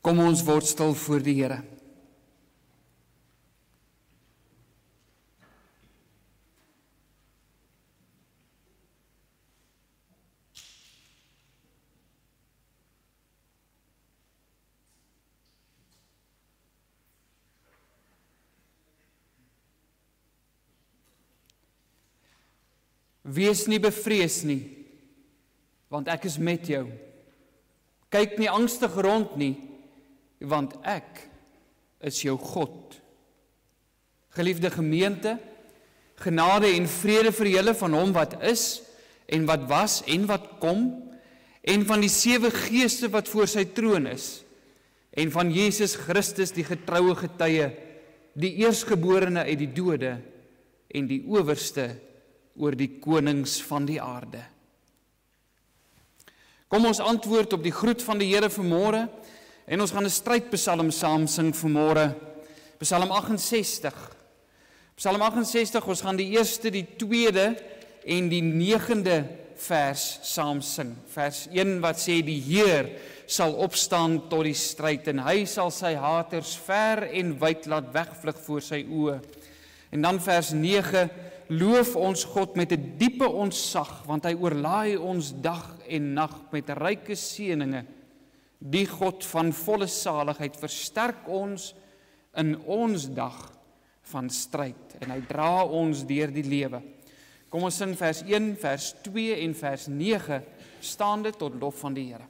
Kom ons word stil voor die Here. Wees nie bevrees nie, want ek is met jou. Kyk nie angstig rond nie, want ek is jou God. Geliefde gemeente, genade en vrede vir julle van hom wat is, en wat was, en wat kom, en van die 7 geeste wat voor sy troon is, en van Jesus Christus die getroue getuie, die eerstgeborene uit die dode, en die owerste oor die konings van die aarde. Kom ons antwoord op die groet van die Here vanmôre, en ons gaan 'n strydpsalm saam sing vanmôre. Psalm 68. Psalm 68, ons gaan die eerste, die tweede en die 9de vers saam sing. Vers 1 wat sê, die Heer sal opstaan tot die stryd, en hy sal sy haters ver en wyd laat wegvlug voor sy oë. En dan vers 9, loof ons God met 'n diepe ontzag, want hy oorlaai ons dag en nag met ryke seëninge. Die God van volle saligheid versterk ons in ons dag van stryd, en hy dra ons deur die lewe. Kom ons sing vers 1, vers 2 en vers 9, staande tot lof van die Here.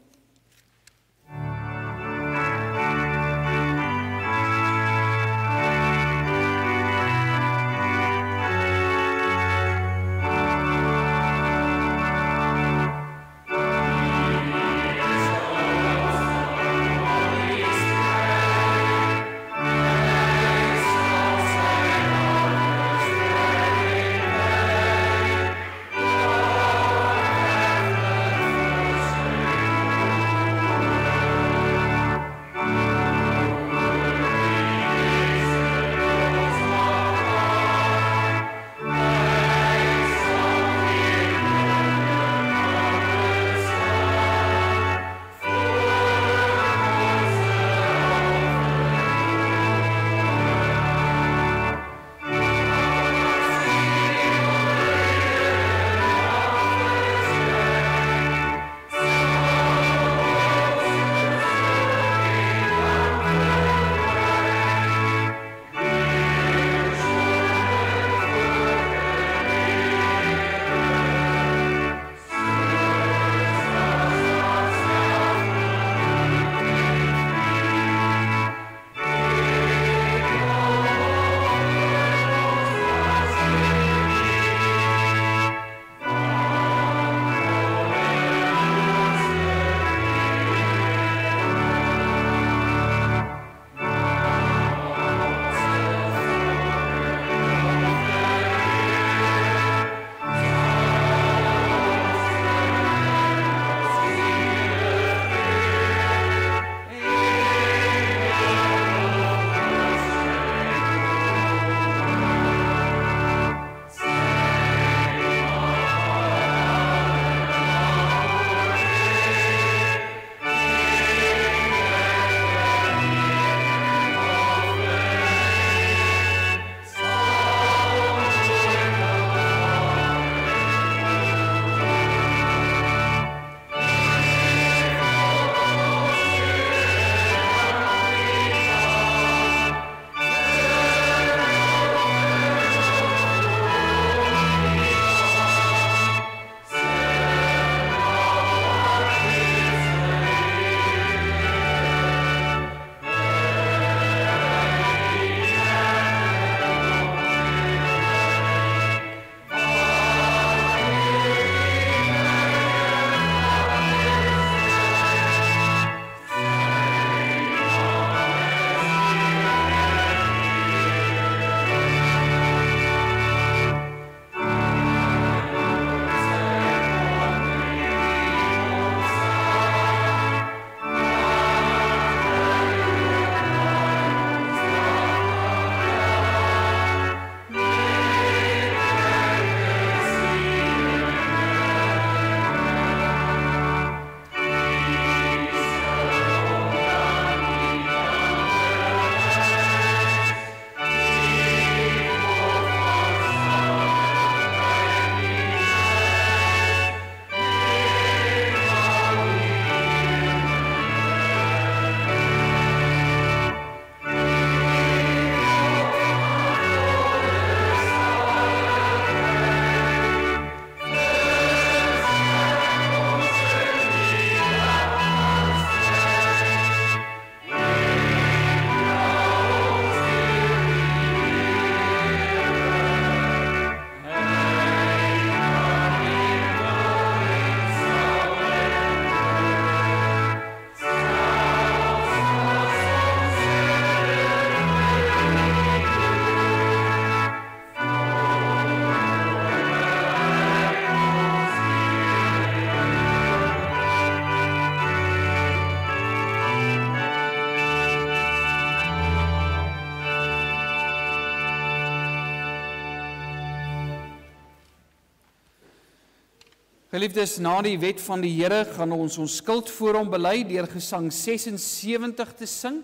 Geliefdes, na die wet van die Here gaan ons skuld voor hom bely deur Gesang 76 te sing,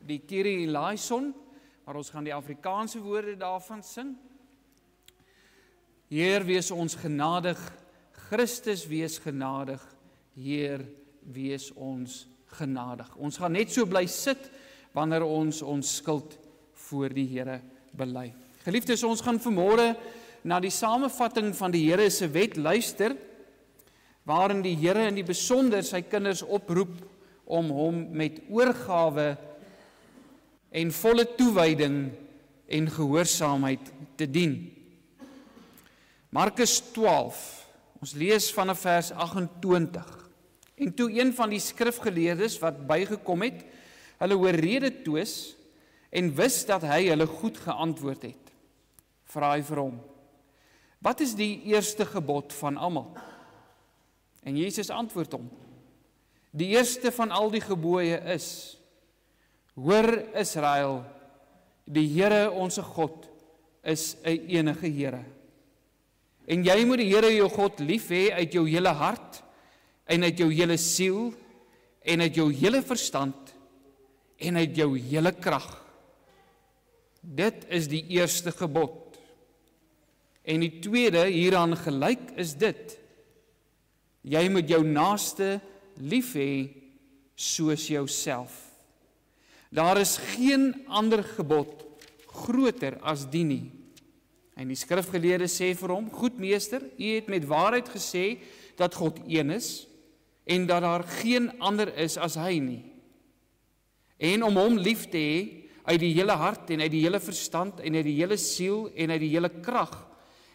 die Kyrie eleison, maar ons gaan die Afrikaanse woorde daarvan sing. Heer, wees ons genadig, Christus wees genadig, Heer, wees ons genadig. Ons gaan net so bly sit wanneer ons skuld voor die Here bely. Geliefdes, ons gaan vanmôre na die samevatting van die Here se wet luister, waarin die Here in die besonder sy kinders oproep om hom met oorgawe en volle toewyding en gehoorsaamheid te dien. Markus 12, ons lees vanaf vers 28. En toe een van die skrifgeleerdes wat bygekom het, hulle oorrede twis en wis dat hy hulle goed geantwoord het, vra hy vir hom: "Wat is die eerste gebod van almal?" En Jesus antwoord hom: "Die eerste van al die gebooie is: Hoor Israel, die Here onse God is 'n enige Here. En jy moet die Here jou God lief hê uit jou hele hart en uit jou hele siel en uit jou hele verstand en uit jou hele krag. Dit is die eerste gebod. En die tweede hieraan gelyk is dit: Jy moet jou naaste lief hê soos jouself. Daar is geen ander gebod groter as die nie." En die skrifgeleerde sê vir hom: "Goed meester, u het met waarheid gesê dat God een is en dat daar geen ander is as hy nie. En om hom lief te hê uit die hele hart en uit die hele verstand en uit die hele siel en uit die hele krag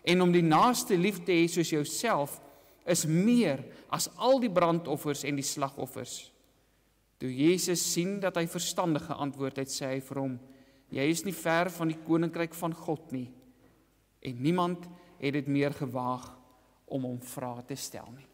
en om die naaste lief te hê soos jouself is meer as al die brandoffers en die slagoffers." Toe Jesus sien dat hy verstandig geantwoord het, sê hy vir hom: "Jy is nie ver van die koninkryk van God nie." En niemand het dit meer gewaag om hom vrae te stel nie.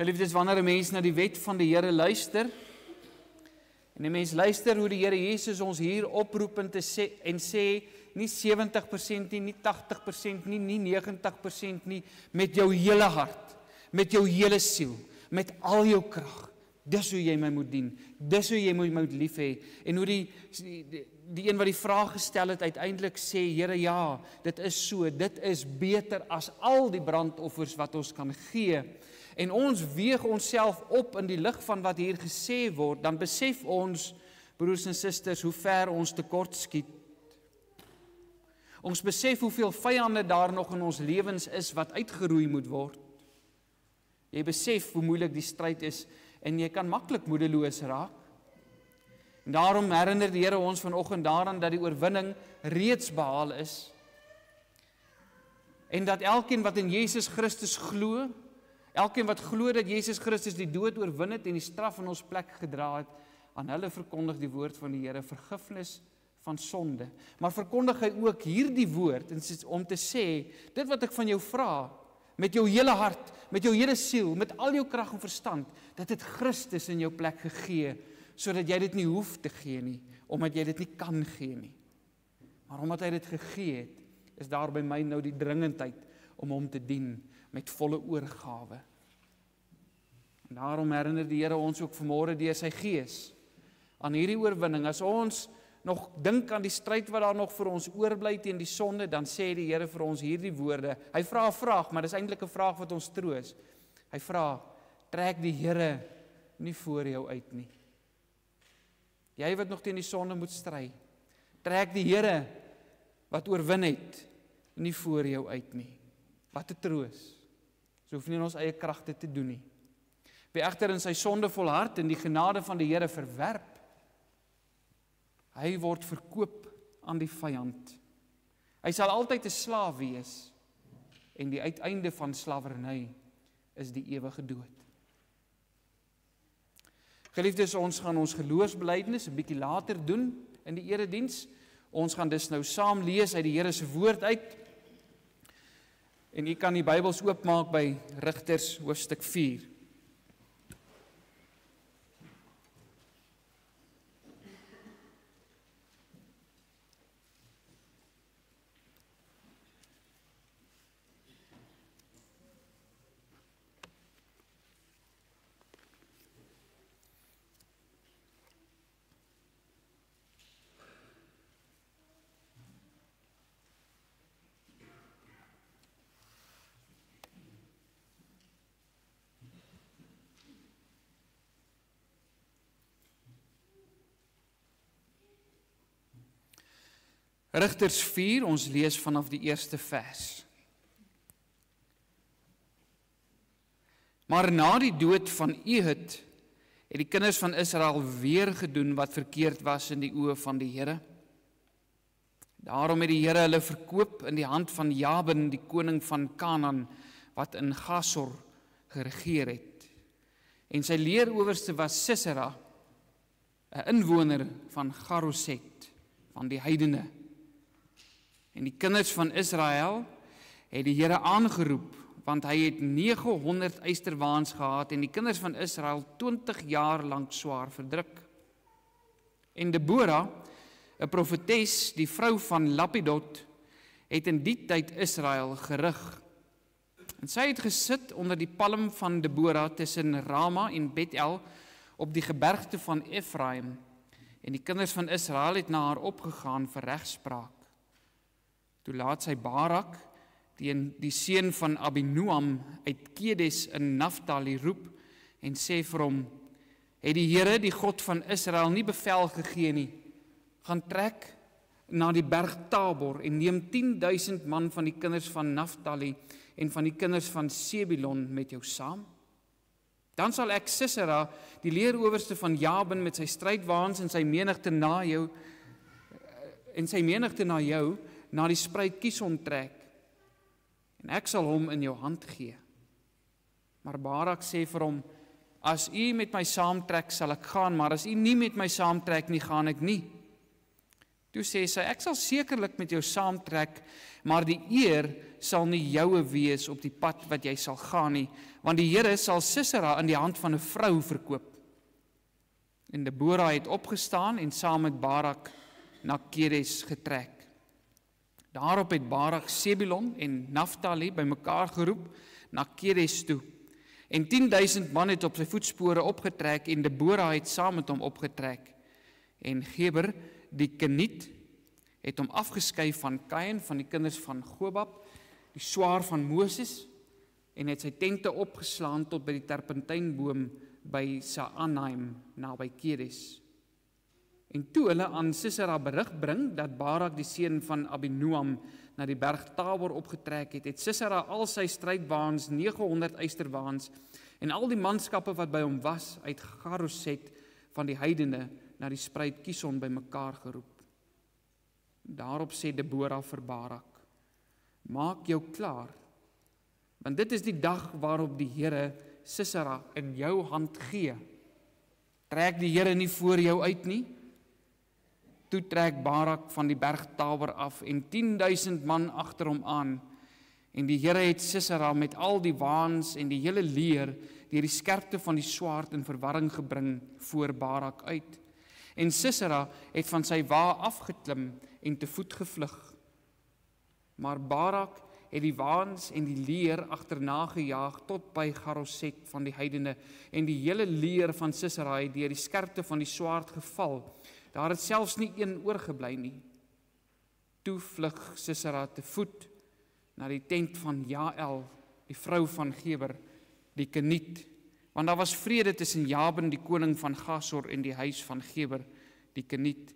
Geliefdes, wanneer 'n mens na die wet van die Here luister, en 'n mens luister hoe die Here Jesus ons hier oproep en sê, nie 70% nie, nie 80% nie, nie 90% nie, met jou hele hart, met jou hele siel, met al jou krag. Dis hoe jy my moet dien, dis hoe jy my moet lief hê. En hoe die een wat die vraag gestel het, uiteindelik sê: Here, ja, dit is so, dit is beter as al die brandoffers wat ons kan gee. En ons weeg onsself op in die lig van wat hier gesê word, dan besef ons, broers en susters, hoe ver ons tekort skiet. Ons besef hoeveel vyande daar nog in ons lewens is wat uitgeroei moet word. Jy besef hoe moeilik die stryd is en jy kan maklik moedeloos raak. En daarom herinner die Here ons vanoggend daaraan dat die oorwinning reeds behaal is. En dat elkeen wat in Jesus Christus glo, elkeen wat glo dat Jesus Christus die dood oorwin het en die straf in ons plek gedra het, aan hulle verkondig die woord van die Here vergifnis van sonde. Maar verkondig hy ook hierdie woord om te sê, dit wat ek van jou vra, met jou hele hart, met jou hele siel, met al jou krag en verstand, dat het Christus in jou plek gegee, sodat jy dit nie hoef te gee nie, omdat jy dit nie kan gee nie. Maar omdat hy dit gegee het, is daar by my nou die dringendheid om hom te dien met volle oorgawe. En daarom herinner die Here ons ook vanmôre deur sy Gees aan hierdie oorwinning. As ons nog dink aan die stryd wat daar nog vir ons oorbly teen die sonde, dan sê die Here vir ons hierdie woorde. Hy vra 'n vraag, maar dis eintlik 'n vraag wat ons troos. Hy vra: trek die Here nie voor jou uit nie. Jy wat nog teen die sonde moet stry, trek die Here wat oorwin het nie voor jou uit nie. Wat 'n troos. So hoef nie in ons eie kragte te doen nie. Wie egter in sy sondevol hart en die genade van die Here verwerp, Hy word verkoop aan die vyand. Hy sal altyd 'n slaaf wees en die uiteinde van slawerny is die ewige dood. Geliefdes, ons gaan ons geloofsbelijdenis 'n bietjie later doen in die erediens. Ons gaan dus nou saam lees uit die Here se woord uit. En u kan die Bybels oopmaak by Rigters hoofstuk 4. Rigters 4, ons lees vanaf die eerste vers. Maar na die dood van Ehud, het die kinders van Israel weer gedoen wat verkeerd was in die oë van die Here. Daarom het die Here hulle verkoop in die hand van Jabin, die koning van Kanaan, wat in Gasor geregeer het. En sy leerowerste was Sisera, 'n inwoner van Garoset, van die heidene. En die kinders van Israel het die Here aangeroep, want hy het 900 eysterwaans gehad en die kinders van Israel 20 jaar lank swaar verdruk. En Debora, 'n profetes, die vrou van Lapidot, het in die tyd Israel gerig. En sy het gesit onder die palm van Debora tussen Rama en Betel op die gebergte van Efraim. En die kinders van Israel het na haar opgegaan vir regspraak. Toe laat sy Barak, die seun van Abinoam uit Kedes in Naftali roep en sê vir hom, het die Here, die God van Israel, nie bevel gegee nie, gaan trek na die berg Tabor en neem 10.000 man van die kinders van Naftali en van die kinders van Sebulon met jou saam. Dan sal ek Sisera, die leerowerste van Jabin met sy strydwaans en sy menigte na jou, na die spruit Kison trek, en ek sal hom in jou hand gee. Maar Barak sê vir hom, as u met my saamtrek, sal ek gaan, maar as u nie met my saamtrek nie, gaan ek nie. Toe sê sy, ek sal sekerlik met jou saamtrek, maar die eer sal nie joue wees op die pad wat jy sal gaan nie, want die Here sal Sisera in die hand van 'n vrou verkoop. En Debora het opgestaan en saam met Barak na Kedes getrek. Daarop het Barak Sebulon en Naftali bymekaar geroep na Kedes toe. En 10.000 man het op sy voetspore opgetrek en Debora het saam met hom opgetrek. En Geber, die Keniet, het hom afgeskei van Kain, van die kinders van Gobab, die swaar van Moses, en het sy tente opgeslaan tot by die terpentynboom by Saanaim, naby Kedes. En toe hulle aan Sisera berig bring, dat Barak die seun van Abinoam na die berg Tabor opgetrek het, het Sisera al sy strydwaans, 900 eysterwaans, en al die manskappe wat by hom was, uit Garoset van die heidene, na die spruit Kison bymekaar geroep. Daarop sê Debora vir Barak, maak jou klaar, want dit is die dag waarop die Here Sisera in jou hand gee. Trek die Here nie voor jou uit nie? Toe trek Barak van die berg Tabor af en 10.000 man agter hom aan. En die Here het Sisera met al die waans en die hele leer deur die skerpte van die swaard in verwarring gebring voor Barak uit. En Sisera het van sy wa afgeklim en te voet gevlug. Maar Barak het die waans en die leer agterna gejaag tot by Garoset van die heidene, en die hele leer van Sisera het deur die skerpte van die swaard geval. Daar het selfs nie een oorgebly nie. Toe vlug Sisera te voet na die tent van Jael, die vrou van Geber, die Keniet, want daar was vrede tussen Jabin, die koning van Gasor, en die huis van Geber, die Keniet.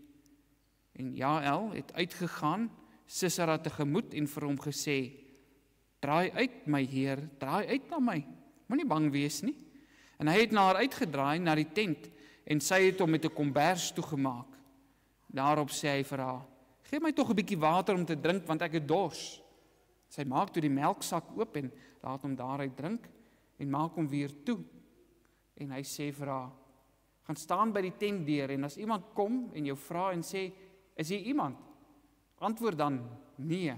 En Jael het uitgegaan, Sisera tegemoet en vir hom gesê, draai uit my heer, draai uit na my, moenie bang wees nie. En hy het na haar uitgedraai na die tent, en sy het hom met 'n kombers toegemaak. Daarop sê hy vir haar, gee my tog 'n bietjie water om te drink, want ek het dors. Sy maak toe die melksak oop en laat hom daaruit drink en maak hom weer toe. En hy sê vir haar, gaan staan by die tentdeur en as iemand kom en jou vra en sê, is hier iemand? Antwoord dan, nee.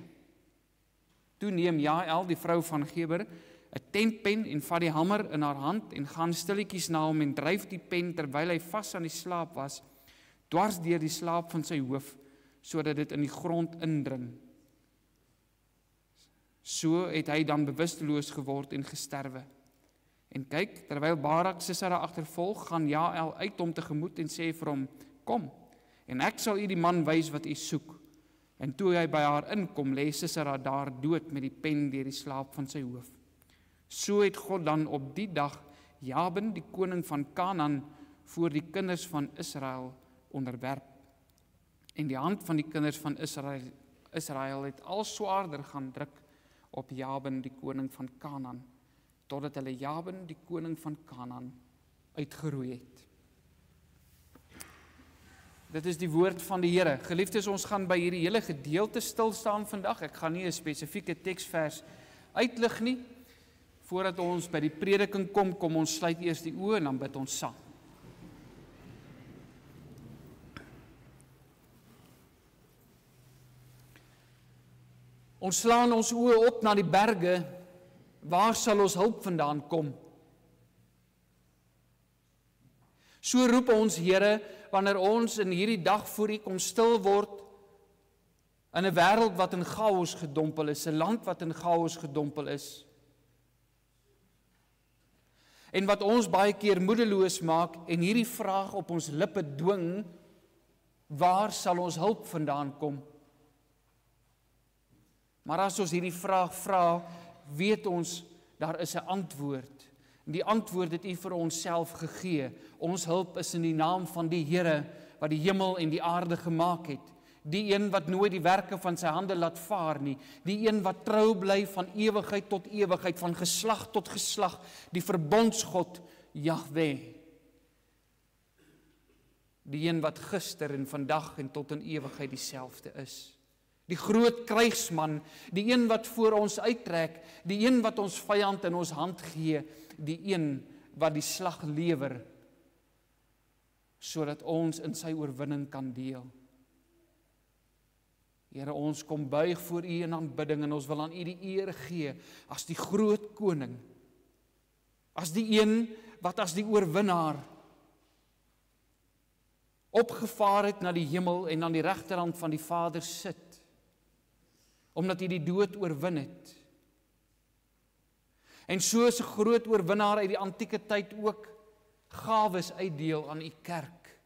Toe neem Jael, die vrou van Geber, 'n tentpen en vat die hamer in haar hand en gaan stilletjies na hom en dryf die pen terwyl hy vas aan die slaap was, dwars deur die slaap van sy hoof, sodat dit in die grond indring. So het hy dan bewusteloos geword en gesterwe. En kyk, terwyl Barak Sisera agtervolg, gaan Jael uit hom tegemoet en sê vir hom, kom, en ek sal u die man wys wat u soek. En toe hy by haar inkom, lê Sisera daar dood met die pen deur die slaap van sy hoof. So het God dan op die dag Jabin, die koning van Kanaan, voor die kinders van Israel onderwerp. En die hand van die kinders van Israel het al swaarder gaan druk op Jabin, die koning van Kanaan, totdat hulle Jabin, die koning van Kanaan, uitgeroei het. Dit is die woord van die Here. Geliefdes, ons gaan by hierdie hele gedeelte stil staan vandag. Ek gaan nie 'n spesifieke teksvers uitlig nie. Voordat ons by die prediking kom ons sluit eers die oë en dan bid ons saam. Ons slaan ons oë op na die berge. Waar sal ons hulp vandaan kom? So roep ons, Here, wanneer ons in hierdie dag voor U kom stil word, in 'n wêreld wat in chaos gedompel is, 'n land wat in chaos gedompel is, en wat ons baie keer moedeloos maak, en hierdie vraag op ons lippe dwing, waar sal ons hulp vandaan kom? Maar as ons hierdie vraag vra, weet ons, daar is 'n antwoord. En die antwoord het U vir onsself gegee. Ons hulp is in die naam van die Here, wat die hemel en die aarde gemaak het. Die een wat nooit die werke van sy hande laat vaar nie. Die een wat trou bly van ewigheid tot ewigheid, van geslag tot geslag. Die verbondsgod, Jahweh. Die een wat gister en vandag en tot in ewigheid dieselfde is. Die groot krygsman, die een wat voor ons uittrek, die een wat ons vyand in ons hand gee, die een wat die slag lewer, sodat ons in sy oorwinning kan deel. Here, ons kom buig voor U in aanbidding en ons wil aan U die eer gee as die groot koning, as die een wat as die oorwinnaar opgevaar het na die hemel en aan die regterhand van die Vader sit, omdat hy die dood oorwin het. En soos 'n groot oorwinnaar uit die antieke tyd ook gawes uitdeel aan U kerk,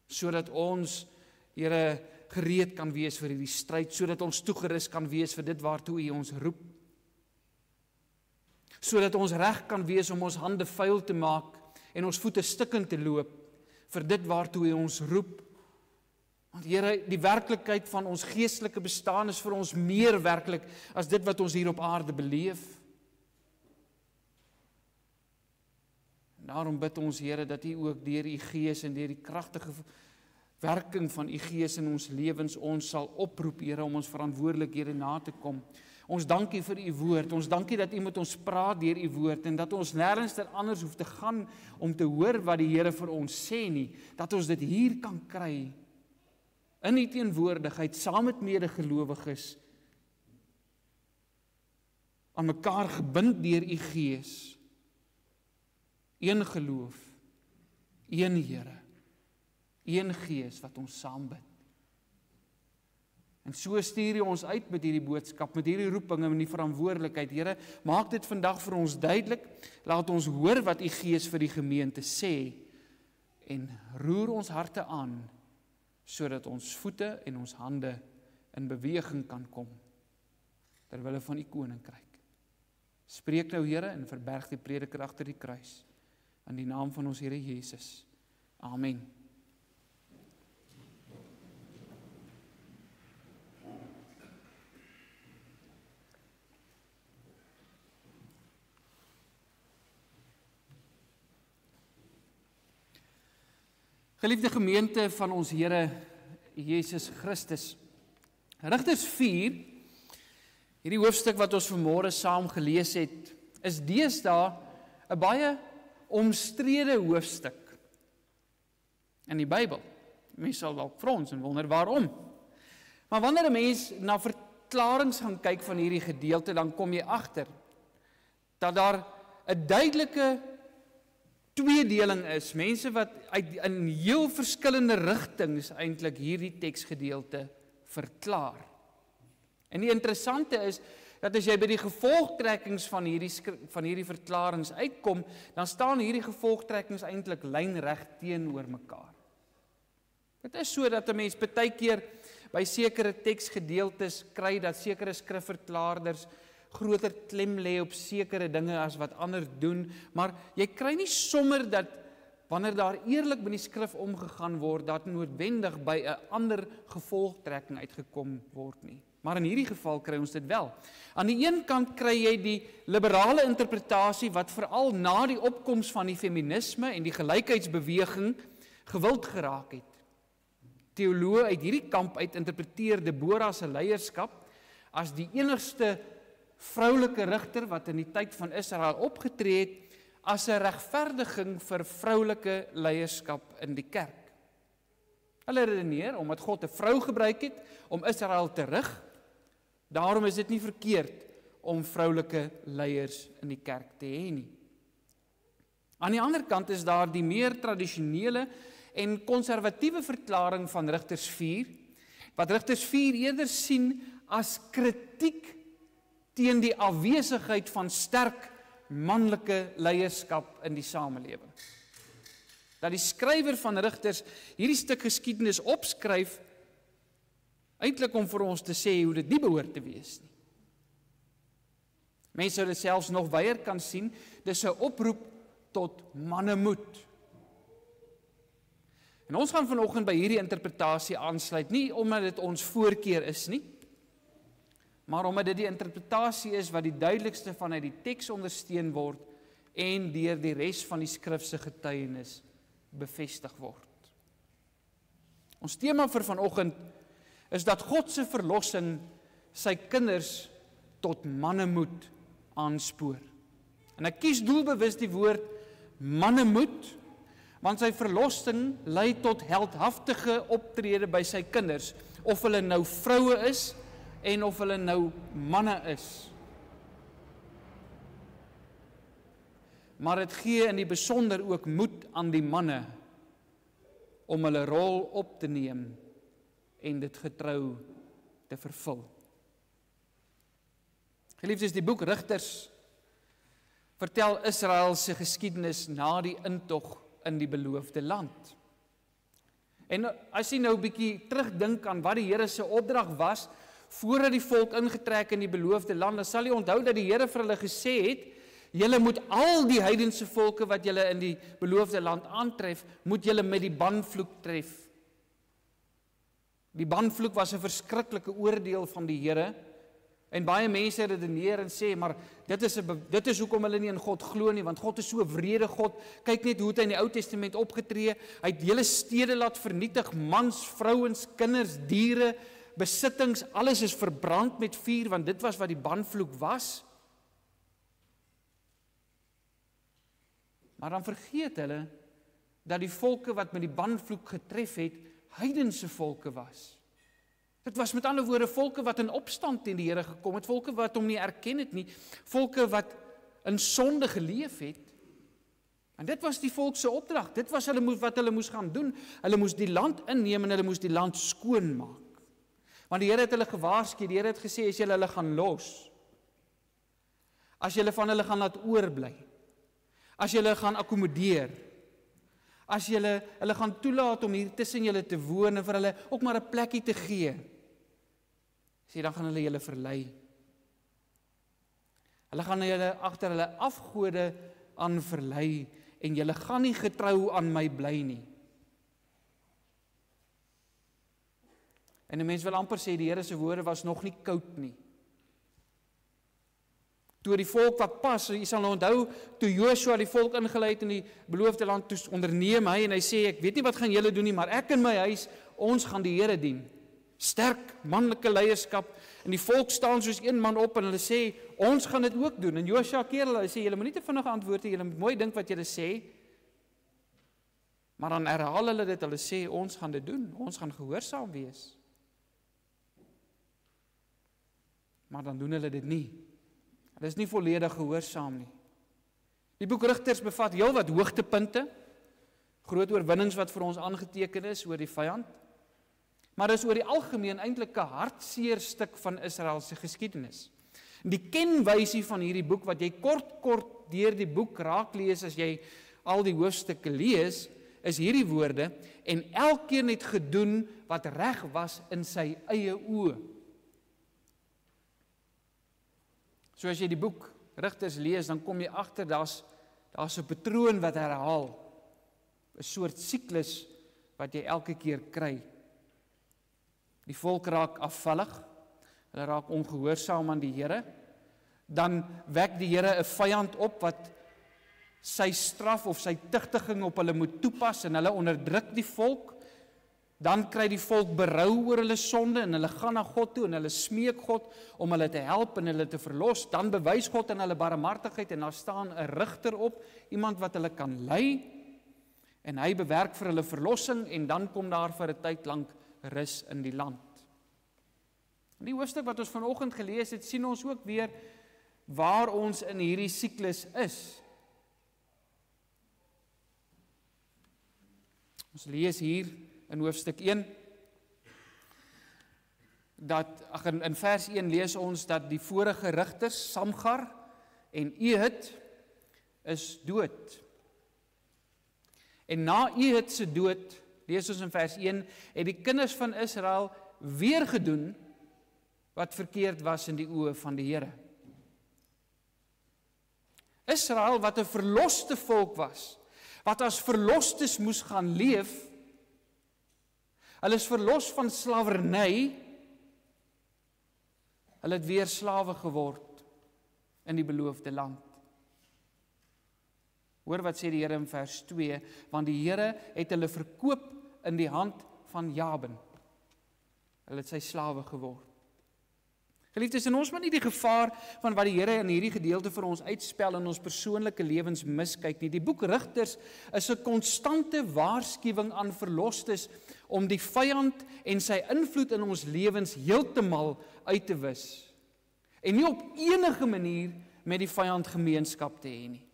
sodat ons, Here, gereed kan wees vir hierdie stryd, sodat ons toegerus kan wees vir dit waartoe U ons roep, sodat ons reg kan wees om ons hande vuil te maak en ons voete stikkend te loop vir dit waartoe U ons roep. Want Here, die werklikheid van ons geestelike bestaan is vir ons meer werklik as dit wat ons hier op aarde beleef. En daarom bid ons, Here, dat U ook deur U Gees en deur die kragtige werking van U Gees in ons lewens ons sal oproep, Here, om ons verantwoordelikhede na te kom. Ons dank U vir U woord. Ons dank U dat U met ons praat deur U woord en dat ons nêrens anders hoef te gaan om te hoor wat die Here vir ons sê nie, dat ons dit hier kan kry in U teenwoordigheid saam met medegelowiges, aan mekaar gebind deur U Gees. Een geloof, een Here, een Gees wat ons saam bid. En so stuur U ons uit met hierdie boodskap, met hierdie roeping en die verantwoordelikheid. Here, maak dit vandag vir ons duidelik. Laat ons hoor wat U Gees vir die gemeente sê en roer ons harte aan, sodat ons voete en ons hande in beweging kan kom ter wille van U koninkryk. Spreek nou, Here, en verberg die prediker agter die kruis. In die naam van ons Here Jesus. Amen. Geliefde gemeente van ons Here Jesus Christus. Rigters 4, hierdie hoofstuk wat ons vanmôre saam gelees het, is deesdae 'n baie omstrede hoofstuk in die Bybel. Mense sal dalk frons en wonder waarom. Maar wanneer 'n mens na verklaringe gaan kyk van hierdie gedeelte, dan kom jy agter dat daar 'n duidelike tweedeling is. Mense wat in heel verskillende rigtings eintlik hierdie teksgedeelte verklaar. En die interessante is dat as jy by die gevolgtrekkings van hierdie verklaringe uitkom, dan staan hierdie gevolgtrekkings eintlik lynreg teenoor mekaar. Dit is so dat 'n mens baie keer by sekere teksgedeeltes kry dat sekere skrifverklaarders groter klem lê op sekere dinge as wat ander doen, maar jy kry nie sommer dat wanneer daar eerlik met die skrif omgegaan word, dat noodwendig by 'n ander gevolgtrekking uitgekom word nie. Maar in hierdie geval kry ons dit wel. Aan die een kant kry jy die liberale interpretasie wat veral na die opkoms van die feminisme en die gelykheidsbeweging gewild geraak het. Teoloë uit hierdie kamp uit interpreteer Deborah se leierskap as die enigste vroulike rigter wat in die tyd van Israel opgetree het as 'n regverdiging vir vroulike leierskap in die kerk. Hulle redeneer omdat God 'n vrou gebruik het om Israel te rig, daarom is dit nie verkeerd om vroulike leiers in die kerk te hê nie. Aan die ander kant is daar die meer tradisionele en konservatiewe verklaring van Rigters 4, wat Rigters 4 eerder sien as kritiek teen die afwesigheid van sterk manlike leierskap in die samelewing. Dat die skrywer van Rigters hierdie stuk geskiedenis opskryf, eintlik om vir ons te sê hoe dit nie behoort te wees nie. Mense sou dit selfs nog weier kan sien, dis 'n oproep tot mannemoed. En ons gaan vanoggend by hierdie interpretasie aansluit, nie omdat dit ons voorkeur is nie, maar omdat dit die interpretasie is wat die duidelikste vanuit die teks ondersteun word en deur die res van die skrif se getuienis bevestig word. Ons tema vir vanoggend is dat God se verlossing sy kinders tot mannemoed aanspoor. En ek kies doelbewus die woord mannemoed, want sy verlossing lei tot heldhaftige optrede by sy kinders, of hulle nou vroue is en of hulle nou manne is. Maar dit gee in die besonder ook moed aan die manne om hulle rol op te neem en dit getrou te vervul. Geliefdes, die boek Rigters vertel Israel se geskiedenis na die intog in die beloofde land. En as jy nou 'n bietjie terugdink aan wat die Here se opdrag was voordat die volk ingetrek in die beloofde land, dan sal jy onthou dat die Here vir hulle gesê het, julle moet al die heidense volke wat julle in die beloofde land aantref, moet julle met die banvloek tref. Die banvloek was 'n verskriklike oordeel van die Here, en baie mense redeneer en sê, maar dit is hoekom hulle nie in God glo nie, want God is so 'n wrede God. Kyk net hoe het hy in die Ou Testament opgetree. Hy het hele stede laat vernietig, mans, vrouens, kinders, diere, besittings, alles is verbrand met vuur, want dit was wat die banvloek was. Maar dan vergeet hulle dat die volke wat met die banvloek getref het, heidense volke was. Dit was met ander woorde volke wat in opstand teen die Here gekom het, volke wat hom nie erken het nie, volke wat in sonde geleef het. En dit was die volk se opdrag, dit was wat hulle moes gaan doen. Hulle moes die land inneem en hulle moes die land skoon maak. Want die Here het hulle gewaarsku, die Here het gesê, as julle hulle gaan los, as julle van hulle gaan laat oorbly, as julle gaan akkommodeer, as julle hulle gaan toelaat om hier tussen julle te woon en vir hulle ook maar 'n plekkie te gee, sê dan gaan hulle julle verlei. Hulle gaan julle agter hulle afgode aan verlei en julle gaan nie getrou aan my bly nie. En 'n mens wil amper sê die Here se woorde was nog nie koud nie. toe die volk wat pas, jy sal nou onthou, toe Joshua die volk ingelei het in die beloofde land, toe onderneem hy en hy sê, ek weet nie wat gaan julle doen nie, maar ek en my huis, ons gaan die Here dien. Sterk manlike leierskap, en die volk staan soos een man op, en hulle sê, ons gaan dit ook doen, en Joshua keer hulle, hy sê, julle moet nie te vinnig antwoord nie, julle moet mooi dink wat julle sê, maar dan herhaal hulle dit, hulle sê, ons gaan dit doen, ons gaan gehoorsaam wees. Maar dan doen hulle dit nie. Hulle is nie volledig gehoorsaam nie. Die boek Rigters bevat heelwat hoogtepunte, groot oorwinnings wat vir ons aangeteken is oor die vyand, maar dis oor die algemeen eintlik 'n hartseer stuk van Israel se geskiedenis. Die kenwysie van hierdie boek wat jy kort deur die boek raak lees as jy al die hoofstukke lees, is hierdie woorde, en elkeen het gedoen wat reg was in sy eie oë. So as jy die boek Rigters lees, dan kom jy agter daar's 'n patroon wat herhaal, 'n soort siklus wat jy elke keer kry. Die volk raak afvallig, hulle raak ongehoorsaam aan die Here, dan wek die Here 'n vyand op wat sy straf of sy tigtiging op hulle moet toepas en hulle onderdruk die volk. Dan kry die volk berou oor hulle sonde en hulle gaan na God toe en hulle smeek God om hulle te help en hulle te verlos. Dan bewys God in hulle barmhartigheid en daar staan 'n rigter op, iemand wat hulle kan lei en hy bewerk vir hulle verlossing en dan kom daar vir 'n tyd lank rus in die land. In die hoofstuk wat ons vanoggend gelees het, sien ons ook weer waar ons in hierdie siklus is. Ons lees hier in hoofstuk 1, in vers 1 lees ons dat die vorige rigters, Samgar en Ehud, is dood. En na Ehud se dood, lees ons in vers 1, het die kinders van Israel weer gedoen wat verkeerd was in die oë van die Here. Israel, wat 'n verloste volk was, wat as verlostes moes gaan leef, hulle is verlos van slawerny, hulle het weer slawe geword in die beloofde land. Hoor wat sê die Here in vers 2, want die Here het hulle verkoop in die hand van Jabin. Hulle het sy slawe geword. Geliefdes, en ons moet nie die gevaar van wat die Here in hierdie gedeelte vir ons uitspel in ons persoonlike lewens miskyk nie. Die boek Rigters is 'n konstante waarskuwing aan verlostes om die vyand en sy invloed in ons lewens heeltemal uit te wis. En nie op enige manier met die vyand gemeenskap te hê nie.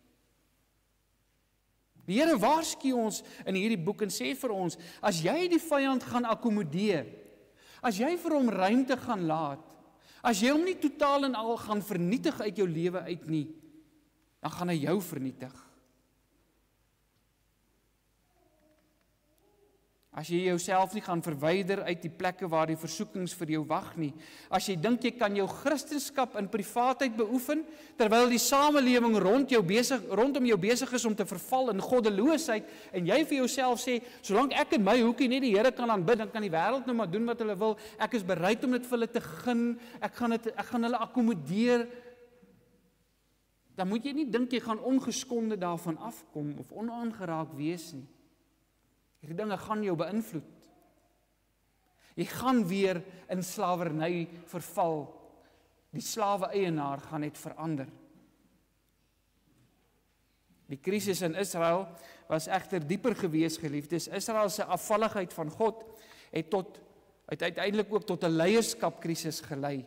Die Here waarsku ons in hierdie boek en sê vir ons, as jy die vyand gaan akkommodeer, as jy vir hom ruimte gaan laat, as jy hom nie totaal en al gaan vernietig uit jou lewe uit nie, dan gaan hy jou vernietig. As jy jouself nie gaan verwyder uit die plekke waar die versoekings vir jou wag nie, as jy dink jy kan jou Christendom in privaatheid beoefen, terwyl die samelewing rondom jou besig is om te verval in goddeloosheid, en jy vir jouself sê, solank ek in my hoekie net die Here kan aanbid, dan kan die wêreld nou maar doen wat hulle wil, ek is bereid om dit vir hulle te gun, ek gaan hulle akkommodeer, dan moet jy nie dink jy gaan ongeskonde daarvan afkom, of onaangeraak wees nie. Hierdie dinge gaan jou beïnvloed. Jy gaan weer in slawerny verval. Die slawe-eienaar gaan net verander. Die krisis in Israel was egter dieper gewees, geliefdes. Israel se afvalligheid van God het uiteindelik ook tot 'n leierskapkrisis gelei.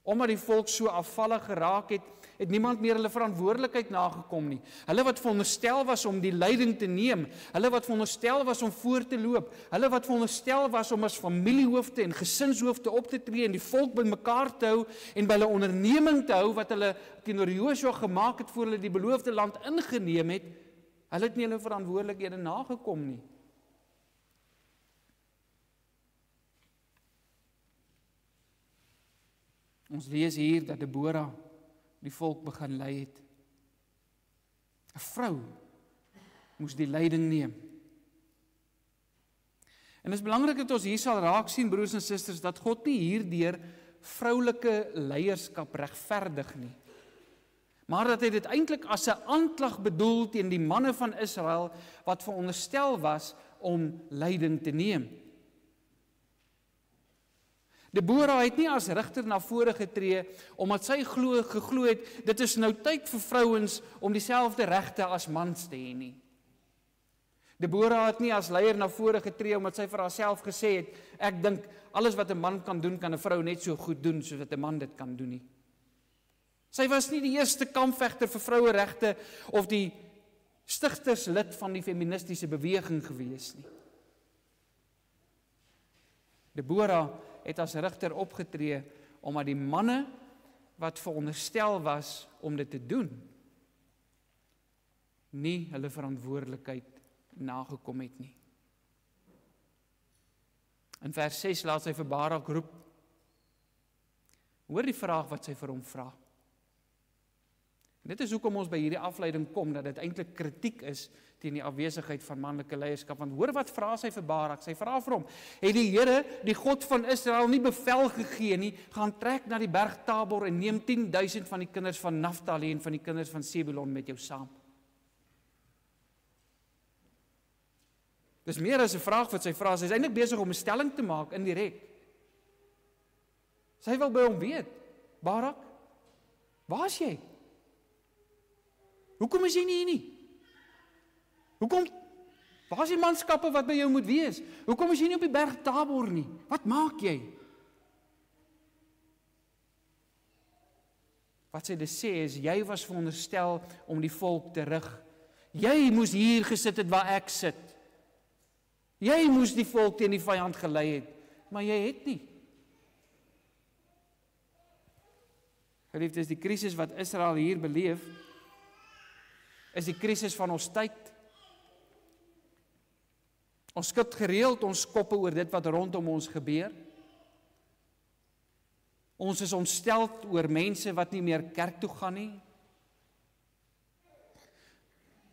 Omdat die volk so afvallig geraak het niemand meer hulle verantwoordelikheid nagekom nie. Hulle wat veronderstel was om die leiding te neem, hulle wat veronderstel was om voor te loop, hulle wat veronderstel was om as familiehoofde en gesinshoofde op te tree en die volk bymekaar te hou en by hulle onderneming te hou wat hulle teenoor Joshua gemaak het voor hulle die beloofde land ingeneem het, hulle het nie hulle verantwoordelikhede nagekom nie. Ons lees hier dat Deborah die volk begin lei het. 'n Vrou moes die leiding neem. En dit is belangrik dat ons hier sal raak sien, broers en susters, dat God nie hierdeur vroulike leierskap regverdig nie. maar dat hy dit eintlik as 'n aanklag bedoel teen die manne van Israel wat veronderstel was om leiding te neem. Deborah het nie as rigter na vore getree omdat sy geglo het dit is nou tyd vir vrouens om dieselfde regte as mans te hê nie. Deborah het nie as leier na vore getree omdat sy vir haarself gesê het, ek dink alles wat 'n man kan doen, kan 'n vrou net so goed doen soos wat 'n man dit kan doen nie. Sy was nie die eerste kampvegter vir vroueregte of die stigterslid van die feministiese beweging gewees nie. Deborah het as rigter opgetree omdat die manne wat veronderstel was om dit te doen, nie hulle verantwoordelikheid nagekom het nie. In vers 6 laat sy vir Barak roep. Hoor die vraag wat sy vir hom vra. Dit is hoekom ons by hierdie afleiding kom, dat dit eintlik kritiek is teen die afwesigheid van manlike leierskap. Want hoor wat vra sy vir Barak? Sy vra vir hom, het die Here, die God van Israel, nie bevel gegee nie, gaan trek na die berg Tabor en neem 10.000 van die kinders van Naftali en van die kinders van Sebulon met jou saam. Dis meer as 'n vraag wat sy vra, sy is eintlik besig om 'n stelling te maak indirek. Sy wil by hom weet, Barak, waar is jy? Hoekom is jy nie hier nie? Hoekom? Waar is die manskappe wat by jou moet wees? Hoekom is jy nie op die berg Tabor nie? Wat maak jy? Wat sy dus sê is, jy was veronderstel om die volk te rig. Jy moes hier gesit het waar ek sit. Jy moes die volk teen die vyand gelei het, maar jy het nie. Geliefdes, die krisis wat Israel hier beleef, is die krisis van ons tyd. Ons skud gereeld ons koppe oor dit wat rondom ons gebeur. Ons is ontsteld oor mense wat nie meer kerk toe gaan nie.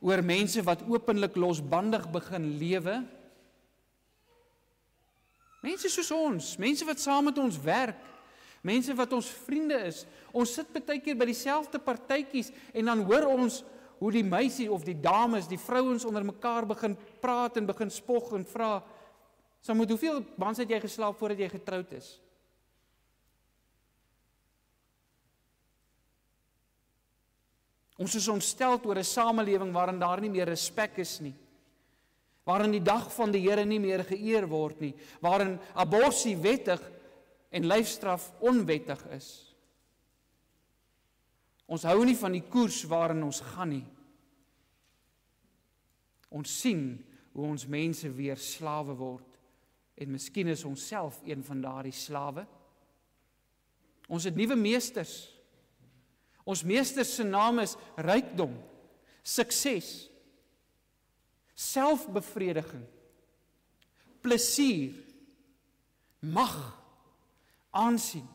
Oor mense wat openlik losbandig begin lewe. Mense soos ons, mense wat saam met ons werk, mense wat ons vriende is. Ons sit baie keer by dieselfde partytjies en dan hoor ons hoe die meisie of die dames, die vrouens onder mekaar begin praat en begin spog en vra, Samuel, hoeveel mans het jy geslaap voordat jy getroud is? Ons is ontsteld oor 'n samelewing waarin daar nie meer respek is nie. Waarin die dag van die Here nie meer geëer word nie. Waarin abortus wettig en lyfstraf onwettig is. Ons hou nie van die koers waarin ons gaan nie. Ons sien hoe ons mense weer slawe word. En miskien is ons self een van daardie slawe. Ons het nuwe meesters. Ons meesters se naam is rykdom, sukses, selfbevrediging, plesier, mag, aansien.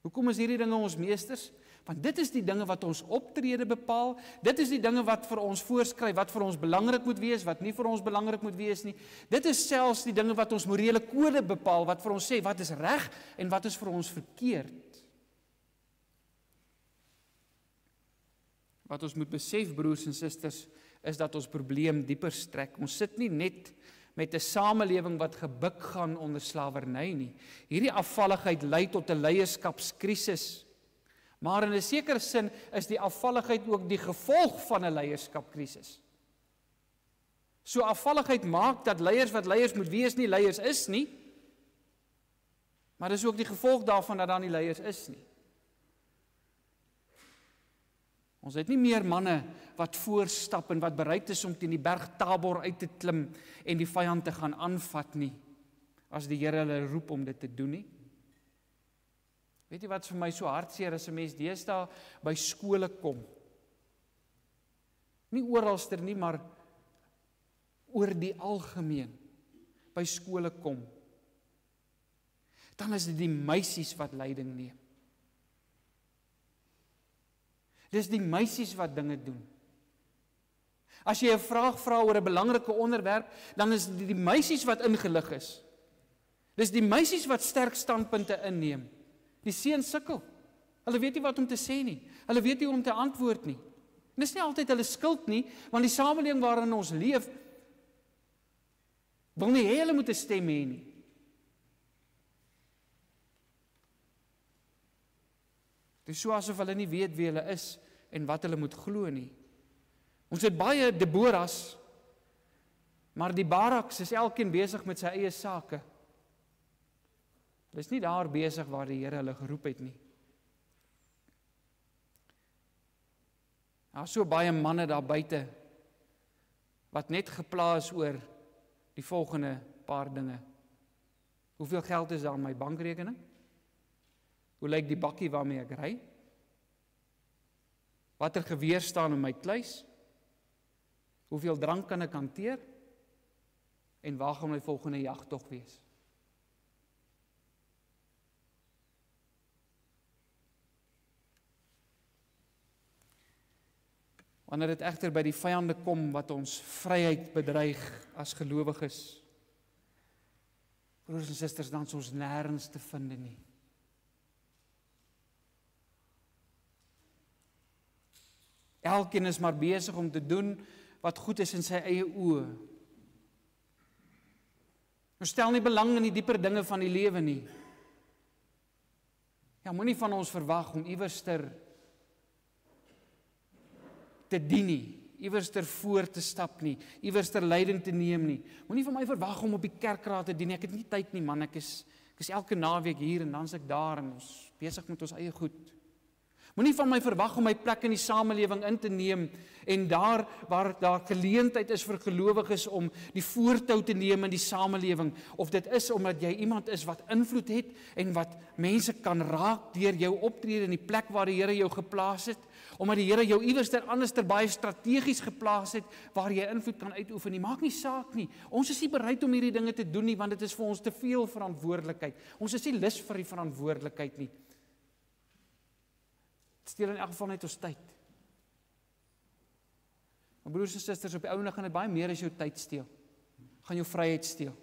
Hoekom is hierdie dinge ons meesters? Want dit is die dinge wat ons optrede bepaal, dit is die dinge wat vir ons voorskryf, wat vir ons belangrik moet wees, wat nie vir ons belangrik moet wees nie. Dit is selfs die dinge wat ons morele kode bepaal, wat vir ons sê wat is reg en wat is vir ons verkeerd. Wat ons moet besef, broers en susters, is dat ons probleem dieper strek. Ons sit nie net met 'n samelewing wat gebuk gaan onder slawerny nie. Hierdie afvalligheid lei tot 'n leierskapskrisis. Maar in 'n sekere sin is die afvalligheid ook die gevolg van 'n leierskapkrisis. So afvalligheid maak dat leiers wat leiers moet wees nie leiers is nie. Maar dis ook die gevolg daarvan dat daar nie leiers is nie. Ons het nie meer manne wat voorstap en wat bereid is om teen die berg Tabor uit te klim en die vyand te gaan aanvat nie, as die Here hulle roep om dit te doen nie. Weet jy wat vir my so hartseer as 'n mens deesdae by skole kom? Nie oralster nie, maar oor die algemeen by skole kom. Dan is dit die meisies wat leiding neem. Dis die meisies wat dinge doen. As jy 'n vraag vra oor 'n belangrike onderwerp, dan is dit die meisies wat ingelig is. Dis die meisies wat sterk standpunte inneem. Die seuns sukkel. Hulle weet nie wat om te sê nie. Hulle weet nie hoe om te antwoord nie. En dis nie altyd hulle skuld nie, want die samelewing waarin ons leef, wil nie hê hulle moet 'n stem hê nie. Dit is so asof hulle nie weet wie hulle is en wat hulle moet glo nie. Ons het baie Deboras, maar die Baraks is elkeen besig met sy eie sake. Hulle is nie daar besig waar die Here hulle geroep het nie. Daar is so baie manne daar buite wat net gepla is oor die volgende paar dinge. Hoeveel geld is daar in my bankrekening? Hoe lyk die bakkie waarmee ek ry? Watter geweer staan in my kluis? Hoeveel drank kan ek hanteer? En waar gaan my volgende jagtog wees? Wanneer dit egter by die vyande kom wat ons vryheid bedreig as gelowiges, broers en susters, dan is ons nêrens te vind nie. Elkeen is maar besig om te doen wat goed is in sy eie oë. Ons stel nie belang in die dieper dinge van die lewe nie. Ja, moenie van ons verwag om iewerster te dien nie, iewerster voor te stap nie, iewerster leiding te neem nie. Moenie van my verwag om op die kerkraad te dien. Ek het nie tyd nie, man. Ek is elke naweek hier en dan is ek daar en ons besig met ons eie goed. Moenie van my verwag om my plek in die samelewing in te neem en daar waar daar geleentheid is vir gelowiges om die voortou te neem in die samelewing, of dit is omdat jy iemand is wat invloed het en wat mense kan raak deur jou optrede in die plek waar die Here jou geplaas het, omdat die Here jou iewerster anderster baie strategies geplaas het waar jy invloed kan uitoefen nie. Maak nie saak nie. Ons is nie bereid om hierdie dinge te doen nie, want dit is vir ons te veel verantwoordelikheid. Ons is nie lus vir die verantwoordelikheid nie. Steel in elk geval net ons tyd. Maar broers en susters, op die ouene gaan dit baie meer as jou tyd steel. Gaan jou vryheid steel.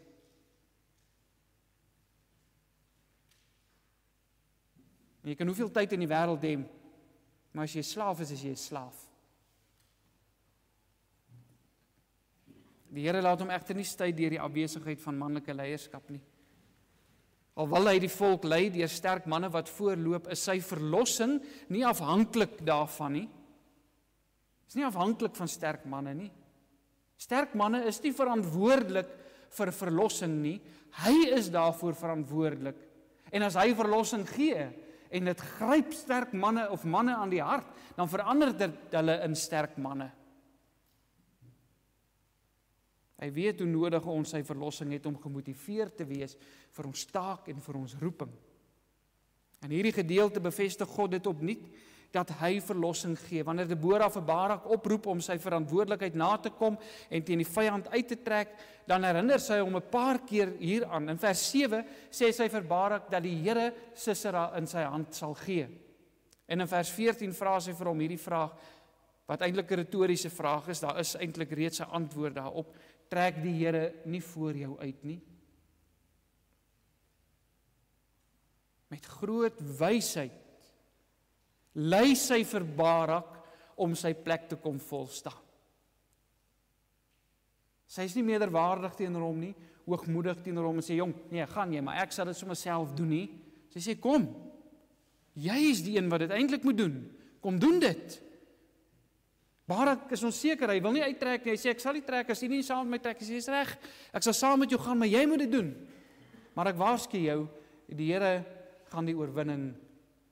En jy kan hoeveel tyd in die wêreld hê, maar as jy 'n slaaf is jy 'n slaaf. Die Here laat hom egter nie stry deur die afwesigheid van manlike leierskap nie. Al wil hy die volk lei deur sterk manne wat voorloop, is sy verlossing nie afhanklik daarvan nie. Is nie afhanklik van sterk manne nie. Sterk manne is nie verantwoordelik vir verlossing nie. Hy is daarvoor verantwoordelik. En as hy verlossing gee en dit gryp sterk manne of manne aan die hart, dan verander dit hulle in sterk manne. Hy weet hoe nodig ons sy verlossing het om gemotiveerd te wees vir ons taak en vir ons roeping. In hierdie gedeelte bevestig God dit opnuut dat hy verlossing gee. Wanneer Debora vir Barak oproep om sy verantwoordelikheid na te kom en teen die vyand uit te trek, dan herinner sy hom 'n paar keer hieraan. In vers 7 sê sy vir Barak dat die Here Sisera in sy hand sal gee. En in vers 14 vra sy vir hom hierdie vraag, wat eintlik 'n retoriese vraag is. Daar is eintlik reeds 'n antwoord daarop. Trek die Here nie voor jou uit nie? Met groot wysheid lei sy vir Barak om sy plek te kom volstaan. Sy is nie meerderwaardig teenoor hom nie, hoogmoedig teenoor hom en sê, jong, nee, gaan jy, maar ek sal dit sommer self doen nie. Sy sê, kom, jy is die een wat dit eintlik moet doen. Kom doen dit. Barak is onseker, hy wil nie uittrek nie. Hy sê, ek sal nie trek, as jy nie saam met my trek, hy sê, is reg, ek sal saam met jou gaan, maar jy moet dit doen. Maar ek waarsku jou, die Here gaan die oorwinning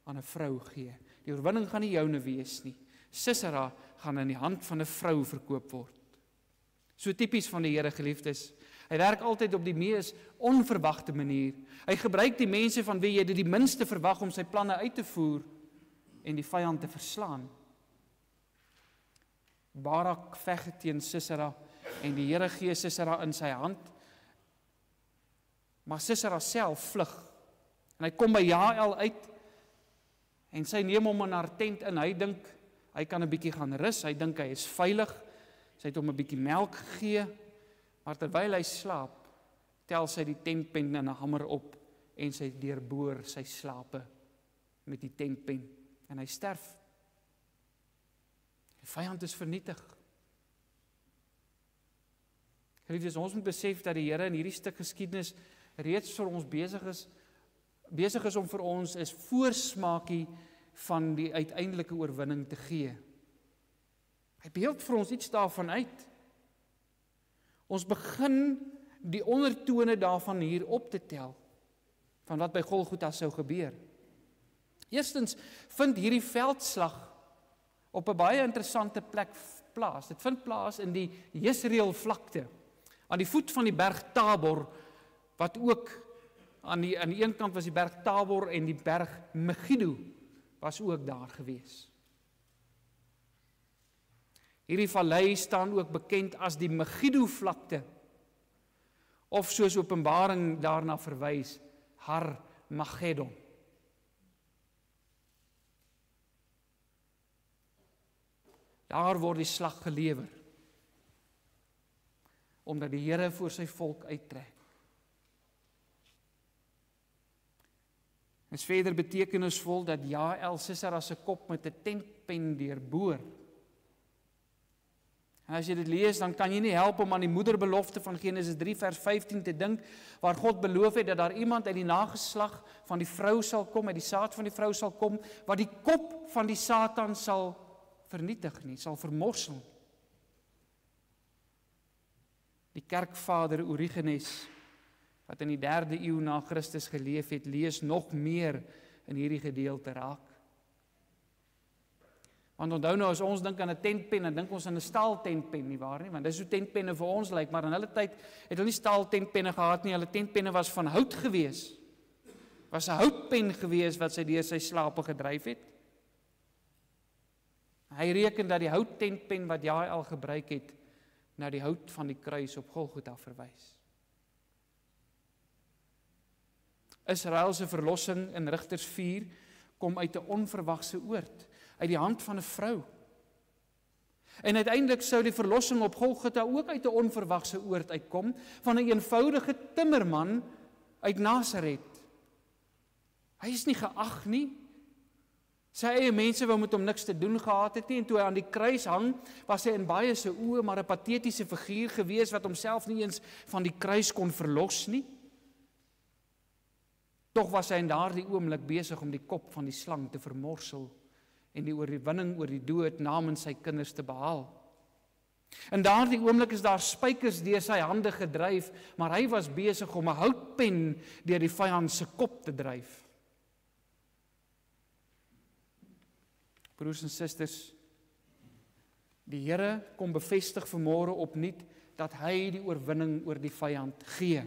aan 'n vrou gee. Die oorwinning gaan nie joune wees nie. Sisera gaan in die hand van 'n vrou verkoop word. So tipies van die Here, geliefdes. Hy werk altyd op die mees onverwagte manier. Hy gebruik die mense van wie jy dit die minste verwag om sy planne uit te voer en die vyand te verslaan. Barak veg teen Sisera en die Here gee Sisera in sy hand. Maar Sisera self vlug. En hy kom by Jael uit en sy neem hom in haar tent in. Hy dink hy kan 'n bietjie gaan rus. Hy dink hy is veilig. Sy het hom 'n bietjie melk gegee. Maar terwyl hy slaap, tel sy die tentpen in 'n hamer op en sy deurboor sy slape met die tentpen. en hy sterf. Die vyand is vernietig. Geliefdes, ons moet besef dat die Here in hierdie stuk geskiedenis reeds vir ons besig is om vir ons 'n voorsmaakie van die uiteindelike oorwinning te gee. Hy beeld vir ons iets daarvan uit. Ons begin die ondertone daarvan hier op te tel, van wat by Golgotha sou gebeur. Eerstens vind hierdie veldslag op 'n baie interessante plek plaas. Dit vind plaas in die Jesreel vlakte, aan die voet van die berg Tabor, wat ook aan die een kant was die berg Tabor en die berg Megiddo was ook daar gewees. Hierdie vallei staan ook bekend as die Megiddo vlakte, of soos Openbaring daarna verwys, Har Mageddon. Daar word die slag gelewer, omdat die Here voor sy volk uittrek. Dit is verder betekenisvol dat Jael Sisera se kop met 'n tentpen deurboor. En as jy dit lees, dan kan jy nie help om aan die moederbelofte van Genesis 3 vers 15 te dink, waar God beloof het dat daar iemand uit die nageslag van die vrou sal kom, uit die saad van die vrou sal kom, wat die kop van die Satan sal vernietig nie, sal vermorsel. Die kerkvader Origenes, wat in die 3de eeu na Christus geleef het, lees nog meer in hierdie gedeelte raak. Want onthou nou, as ons dink aan 'n tentpen, dan dink ons aan 'n staal tentpen, nie waar nie? Want dis hoe tentpenne vir ons lyk, maar in hulle tyd het hulle nie staal tentpenne gehad nie, hulle tentpenne was van hout gewees. Was 'n houtpen gewees wat sy deur sy slape gedryf het. Hy reken dat die houttentpen wat Jael gebruik het, na die hout van die kruis op Golgotha verwys. Israel se verlossing in Rigters 4 kom uit 'n onverwagse oord, uit die hand van 'n vrou. En uiteindelik sou die verlossing op Golgotha ook uit 'n onverwagse oord uitkom, van 'n eenvoudige timmerman uit Nasaret. Hy is nie geag nie. Sy eie mense wou met hom niks te doen gehad het nie, en toe hy aan die kruis hang, was hy in baie se oë maar 'n patetiese figuur gewees wat homself nie eens van die kruis kon verlos nie. Tog was hy in daardie oomblik besig om die kop van die slang te vermorsel en die oorwinning oor die dood namens sy kinders te behaal. In daardie oomblik is daar spykers deur sy hande gedryf, maar hy was besig om 'n houtpen deur die vyand se kop te dryf. Broers en susters, die Here kom bevestig vanmôre opnuut dat hy die oorwinning oor die vyand gee.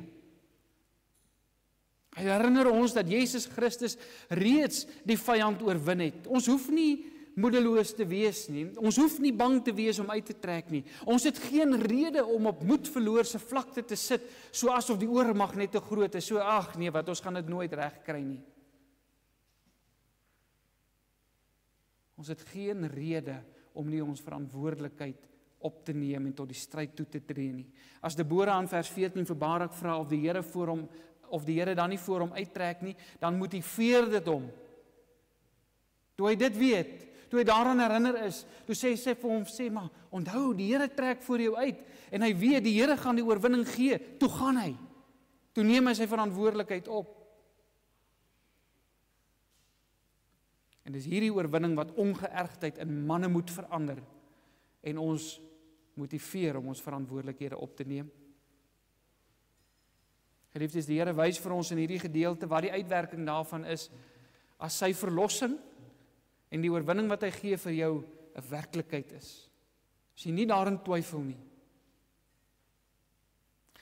Hy herinner ons dat Jesus Christus reeds die vyand oorwin het. Ons hoef nie moedeloos te wees nie. Ons hoef nie bang te wees om uit te trek nie. Ons het geen rede om op moedverloorse vlakte te sit, so asof die oormag net te groot is. So ag nee, wat ons gaan dit nooit reg kry nie. Ons het geen rede om nie ons verantwoordelikheid op te neem en tot die stryd toe te tree nie. As Debora in vers 14 vir Barak vra of die Here dan nie voor hom uittrek nie, dan motiveer dit hom. Toe hy dit weet, toe hy daaraan herinner is, toe sê sy vir hom, sê maar, onthou, die Here trek voor jou uit, en hy weet, die Here gaan die oorwinning gee, toe gaan hy. Toe neem hy sy verantwoordelikheid op. En dis hierdie oorwinning wat ongeërgdheid in manne moet verander, en ons motiveer om ons verantwoordelikhede op te neem. Geliefdes, die Here wys vir ons in hierdie gedeelte wat die uitwerking daarvan is, as sy verlossing en die oorwinning wat hy gee vir jou 'n werklikheid is. As jy nie daarin twyfel nie.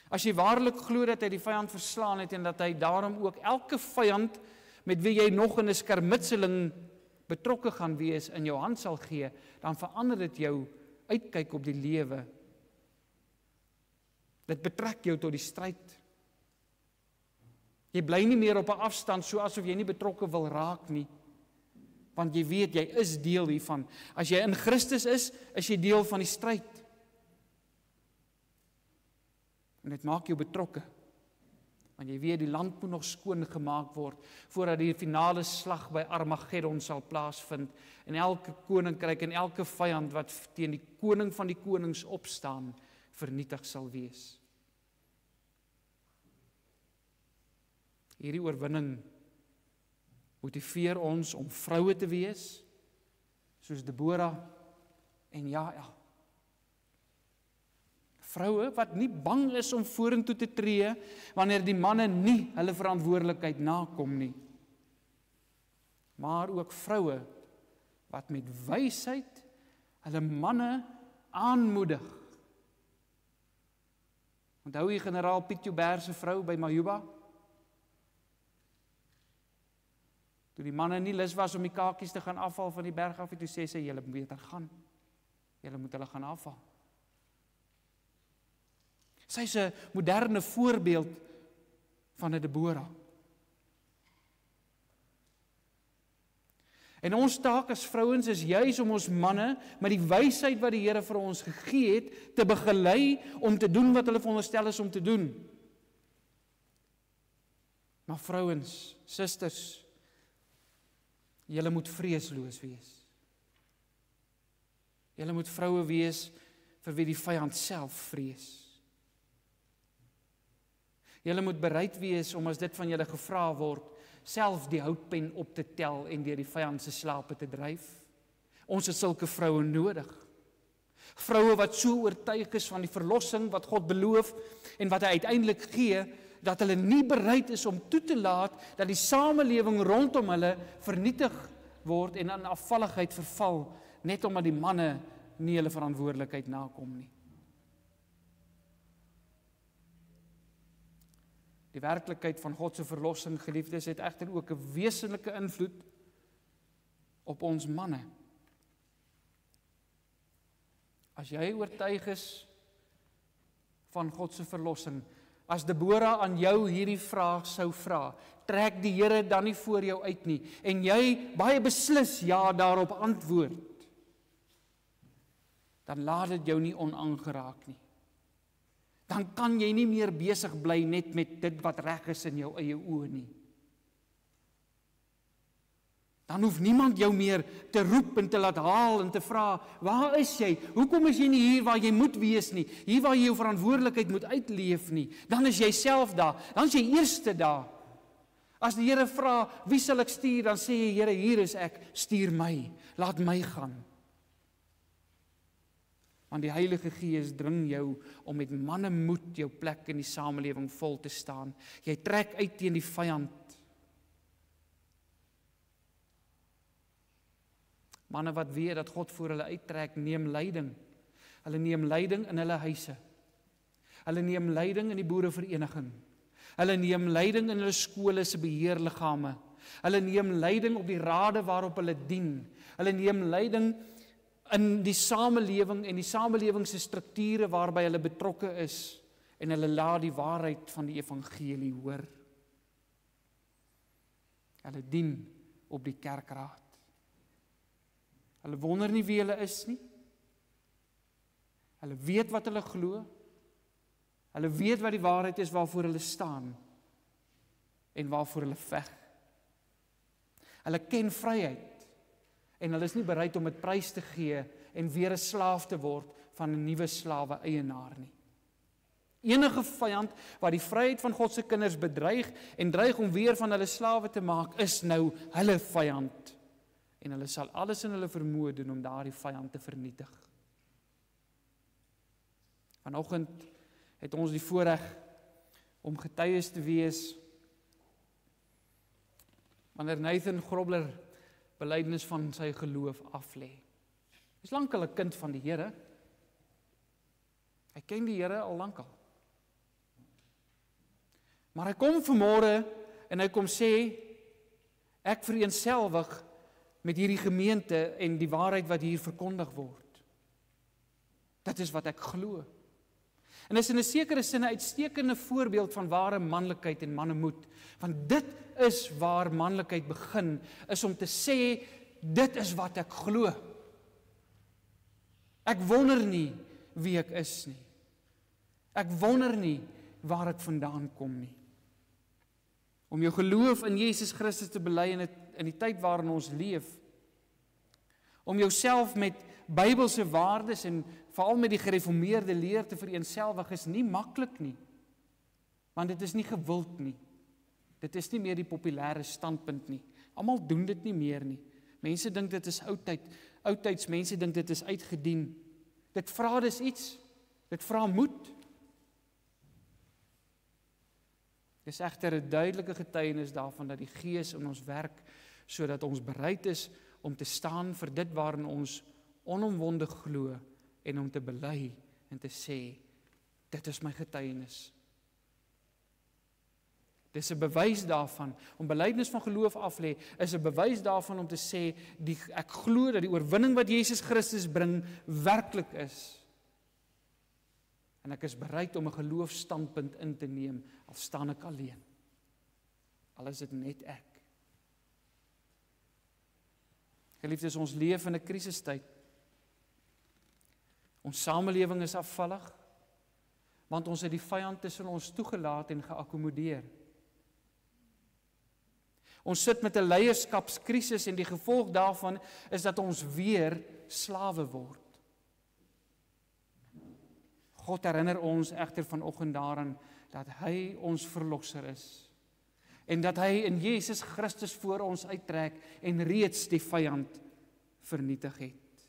As jy waarlik glo dat hy die vyand verslaan het en dat hy daarom ook elke vyand met wie jy nog in 'n skermutseling betrokke gaan wees in jou hand sal gee, dan verander dit jou uitkyk op die lewe. Dit betrek jou tot die stryd. Jy bly nie meer op 'n afstand so asof jy nie betrokke wil raak nie. Want jy weet, jy is deel hiervan. As jy in Christus is jy deel van die stryd. En dit maak jou betrokke. Want jy weet, die land moet nog skoon gemaak word, voordat die finale slag by Armageddon sal plaasvind, en elke koninkryk en elke vyand wat teen die koning van die konings opstaan, vernietig sal wees. Hierdie oorwinning motiveer ons om vroue te wees, soos Deborah en Jael. Vroue wat nie bang is om vorentoe te tree, wanneer die manne nie hulle verantwoordelikheid nakom nie. Maar ook vroue wat met wysheid hulle manne aanmoedig. Onthou jy generaal Piet Joubert se vrou by Majuba? Toe die manne nie lus was om die kakies te gaan afval van die berg af, toe sê sy, julle moet beter gaan. Julle moet hulle gaan afval. Sy is 'n moderne voorbeeld van 'n Deborah. En ons taak as vrouens is juis om ons manne met die wysheid wat die Here vir ons gegee het, te begelei om te doen wat hulle veronderstel is om te doen. Maar vrouens, susters, julle moet vreesloos wees. Julle moet vroue wees vir wie die vyand self vrees. Julle moet bereid wees om as dit van julle gevra word, self die houtpen op te tel en deur die vyand se slape te dryf. Ons het sulke vroue nodig. Vroue wat so oortuig is van die verlossing wat God beloof en wat hy uiteindelik gee, dat hulle nie bereid is om toe te laat dat die samelewing rondom hulle vernietig word en in afvalligheid verval, net omdat die manne nie hulle verantwoordelikheid nakom nie. Die werklikheid van God se verlossing, geliefdes, het egter ook 'n wesenlike invloed op ons manne. As jy oortuig is van God se verlossing, as Deborah aan jou hierdie vraag sou vra, trek die Here dan nie voor jou uit nie, en jy baie beslis ja daarop antwoord, dan laat dit jou nie onaangeraak nie. Dan kan jy nie meer besig bly net met dit wat reg is in jou eie oë nie. Dan hoef niemand jou meer te roep en te laat haal en te vra, waar is jy? Hoekom is jy nie hier waar jy moet wees nie? Hier waar jy jou verantwoordelikheid moet uitleef nie? Dan is jy self daar, dan is jy eerste daar. As die Here vra, wie sal ek stuur? Dan sê jy, Here, hier is ek, stuur my, laat my gaan. Want die Heilige Gees dring jou om met manne moed jou plek in die samelewing vol te staan. Jy trek uit teen die vyand. Manne wat weet dat God voor hulle uittrek, neem leiding. Hulle neem leiding in hulle huise. Hulle neem leiding in die boerevereniging. Hulle neem leiding in hulle skole se beheerliggame. Hulle neem leiding op die rade waarop hulle dien. Hulle neem leiding in die samelewing en die samelewing se strukture waarby hulle betrokke is, en hulle laat die waarheid van die evangelie hoor. Hulle dien op die kerkraad. Hulle wonder nie wie hulle is nie. Hulle weet wat hulle glo. Hulle weet wat die waarheid is waarvoor hulle staan en waarvoor hulle veg. Hulle ken vryheid. En hulle is nie bereid om dit prys te gee en weer 'n slaaf te word van 'n nuwe slawe eienaar nie. Enige vyand wat die vryheid van God se kinders bedreig en dreig om weer van hulle slawe te maak, is nou hulle vyand. En hulle sal alles in hulle vermoë doen om daardie vyand te vernietig. Vanoggend het ons die voorreg om getuies te wees wanneer Nathan Grobler belydenis van sy geloof aflê. Hy is lankal 'n kind van die Here. Hy ken die Here al lankal. Maar hy kom vanmôre en hy kom sê, ek vereenselwig met hierdie gemeente en die waarheid wat hier verkondig word. Dit is wat ek glo. En is in 'n sekere sin 'n uitstekende voorbeeld van ware manlikheid en mannemoed. Want dit is waar manlikheid begin, is om te sê, dit is wat ek glo. Ek wonder nie wie ek is nie. Ek wonder nie waar ek vandaan kom nie. Om jou geloof in Jesus Christus te bely in die tyd waarin ons leef. Om jouself met Bybelse waardes en veral met die gereformeerde leer te vereenselwig is nie maklik nie. Want dit is nie gewild nie. Dit is nie meer die populêre standpunt nie. Almal doen dit nie meer nie. Mense dink dit is oudtyds, mense dink dit is uitgedien. Dit vra dus iets. Dit vra moed. Dis egter 'n duidelike getuienis daarvan dat die Gees in ons werk sodat ons bereid is om te staan vir dit waarin ons onomwonde glo en om te bely en te sê, dit is my getuienis. Dis 'n bewys daarvan, om belydenis van geloof af lê, is 'n bewys daarvan om te sê, ek glo dat die oorwinning wat Jesus Christus bring, werklik is. En ek is bereid om 'n geloofstandpunt in te neem, al staan ek alleen. Al is dit net ek. Geliefdes, ons leef in 'n krisistyd. Ons samelewing is afvallig, want ons het die vyand tussen ons toegelaat en geakkommodeer. Ons sit met 'n leierskapskrisis en die gevolg daarvan is dat ons weer slawe word. God herinner ons egter vanoggend daaraan dat hy ons verlosser is en dat hy in Jesus Christus voor ons uittrek en reeds die vyand vernietig het.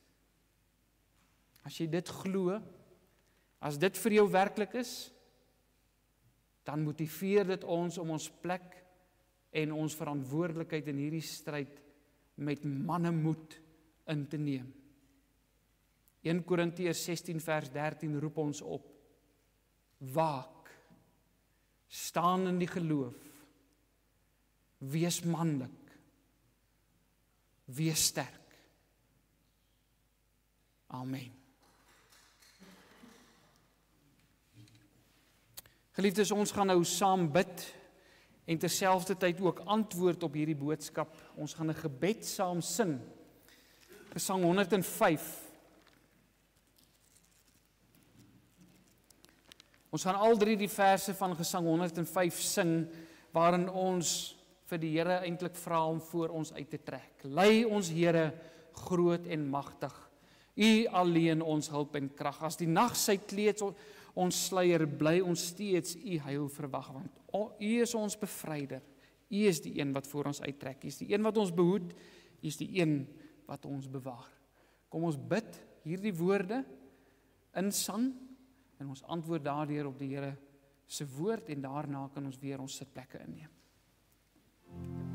As jy dit glo, as dit vir jou werklik is, dan motiveer dit ons om ons plek en ons verantwoordelikheid in hierdie stryd met mannemoed in te neem. 1 Korintiërs 16 vers 13 roep ons op. Waak, staan in die geloof, wees manlik, wees sterk. Amen. Geliefdes, ons gaan nou saam bid en terselfdertyd ook antwoord op hierdie boodskap. Ons gaan 'n gebed saam sing. Gesang 105. Ons gaan al drie die verse van Gesang 105 sing, waarin ons vir die Here eintlik vra om voor ons uit te trek. Lei ons Here groot en magtig, U alleen ons hulp en krag. As die nag sy kleed ons sluier, bly ons steeds U heil verwag, want U is ons bevryder. U is die een wat voor ons uittrek. U is die een wat ons behoed. U is die een wat ons bewaar. Kom ons bid hierdie woorde in sang en ons antwoord daardeur op die Here se woord en daarna kan ons weer ons sitplekke inneem. Amen.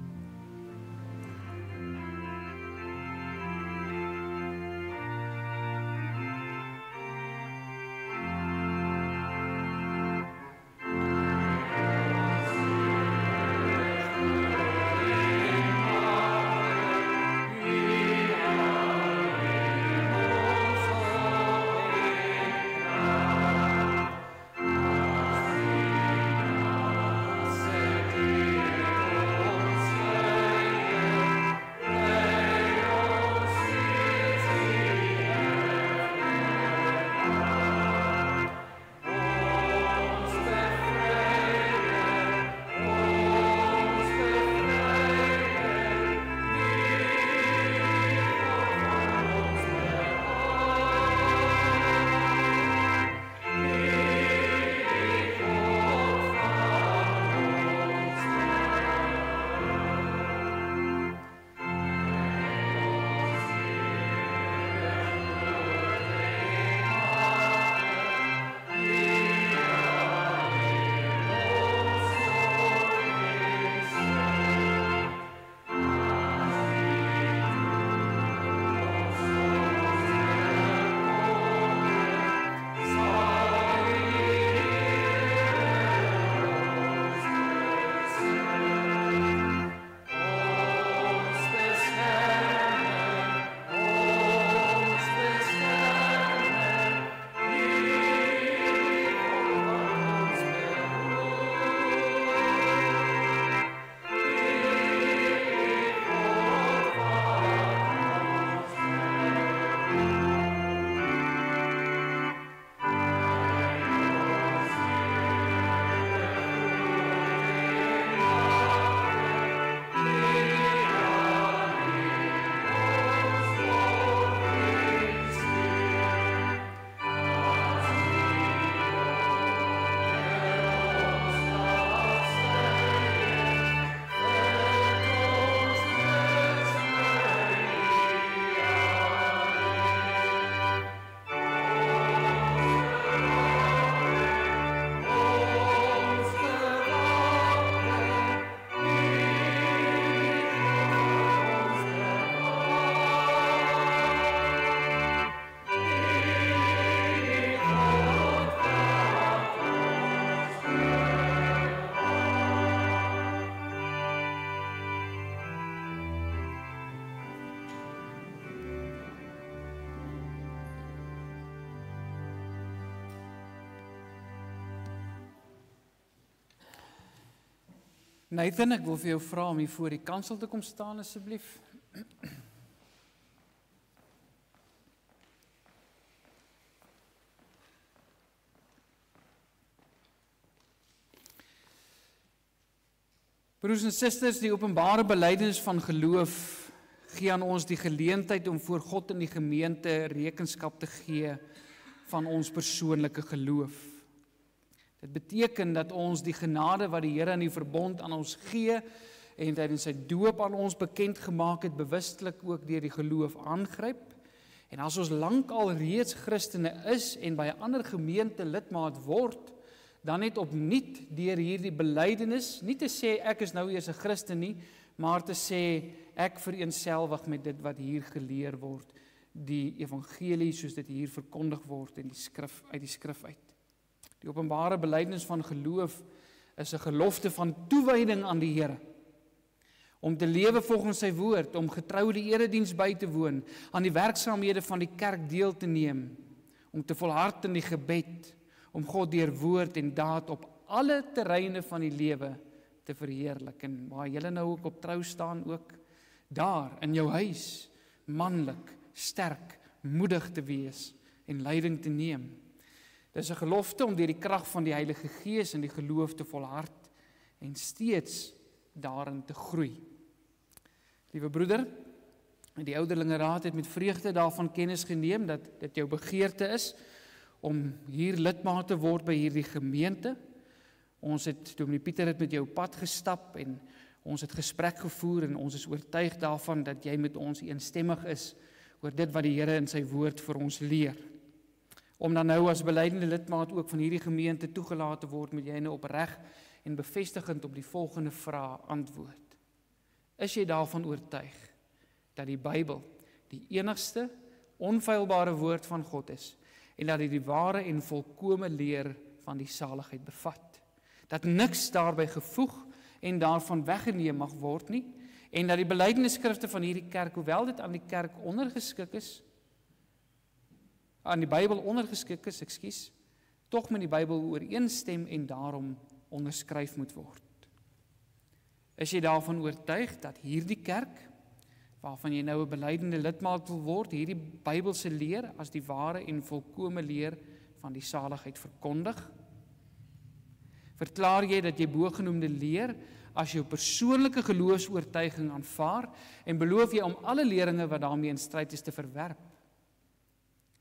Nathan, ek wil vir jou vra om hier voor die kansel te kom staan asseblief. Broers en susters, die openbare belydenis van geloof gee aan ons die geleentheid om voor God in die gemeente rekenskap te gee van ons persoonlike geloof. Dit beteken dat ons die genade wat die Here in die verbond aan ons gee en tydens sy doop aan ons bekend gemaak het, bewustelik ook deur die geloof aangryp. En as ons lankal reeds Christene is en by 'n ander gemeente lidmaat word, dan net opnuut deur hierdie belydenis, nie te sê ek is nou eers 'n Christen nie, maar te sê ek vereenselwig met dit wat hier geleer word, die evangelie soos dit hier verkondig word in die skrif, uit die skrif uit. Die openbare belydenis van geloof is 'n gelofte van toewyding aan die Here, om te lewe volgens sy woord, om getrou die erediens by te woon, aan die werksaamhede van die kerk deel te neem, om te volhard in die gebed, om God deur woord en daad op alle terreine van die lewe te verheerlik. En waar julle nou ook op trou staan ook, daar in jou huis, manlik, sterk, moedig te wees en leiding te neem. Dis 'n gelofte om deur die krag van die Heilige Gees in die geloof te volhard en steeds daarin te groei. Liewe broeder, die ouderlingeraad het met vreugde daarvan kennis geneem dat dit jou begeerte is om hier lidmaat te word by hierdie gemeente. Ons het, Dominee Pieter het met jou pad gestap en ons het gesprek gevoer en ons is oortuig daarvan dat jy met ons eensstemmig is oor dit wat die Here in sy woord vir ons leer. Om dan nou as belydende lidmaat ook van hierdie gemeente toegelaat te word, moet jy nou opreg en bevestigend op die volgende vraag antwoord. Is jy daarvan oortuig dat die Bybel die enigste, onfeilbare woord van God is en dat dit die ware en volkome leer van die saligheid bevat? Dat niks daarbij gevoeg en daarvan weggeneem mag word nie, en dat die belydenisskrifte van hierdie kerk, hoewel dit aan die kerk ondergeskik is, aan die Bybel ondergeskik is, tog met die Bybel ooreenstem en daarom onderskryf moet word. Is jy daarvan oortuig dat hierdie kerk, waarvan jy nou 'n belydende lidmaat wil word, hierdie Bybelse leer as die ware en volkome leer van die saligheid verkondig? Verklaar jy dat jy bogenoemde leer as jou persoonlike geloofsoortuiging aanvaar en beloof jy om alle leringe wat daarmee in stryd is te verwerp?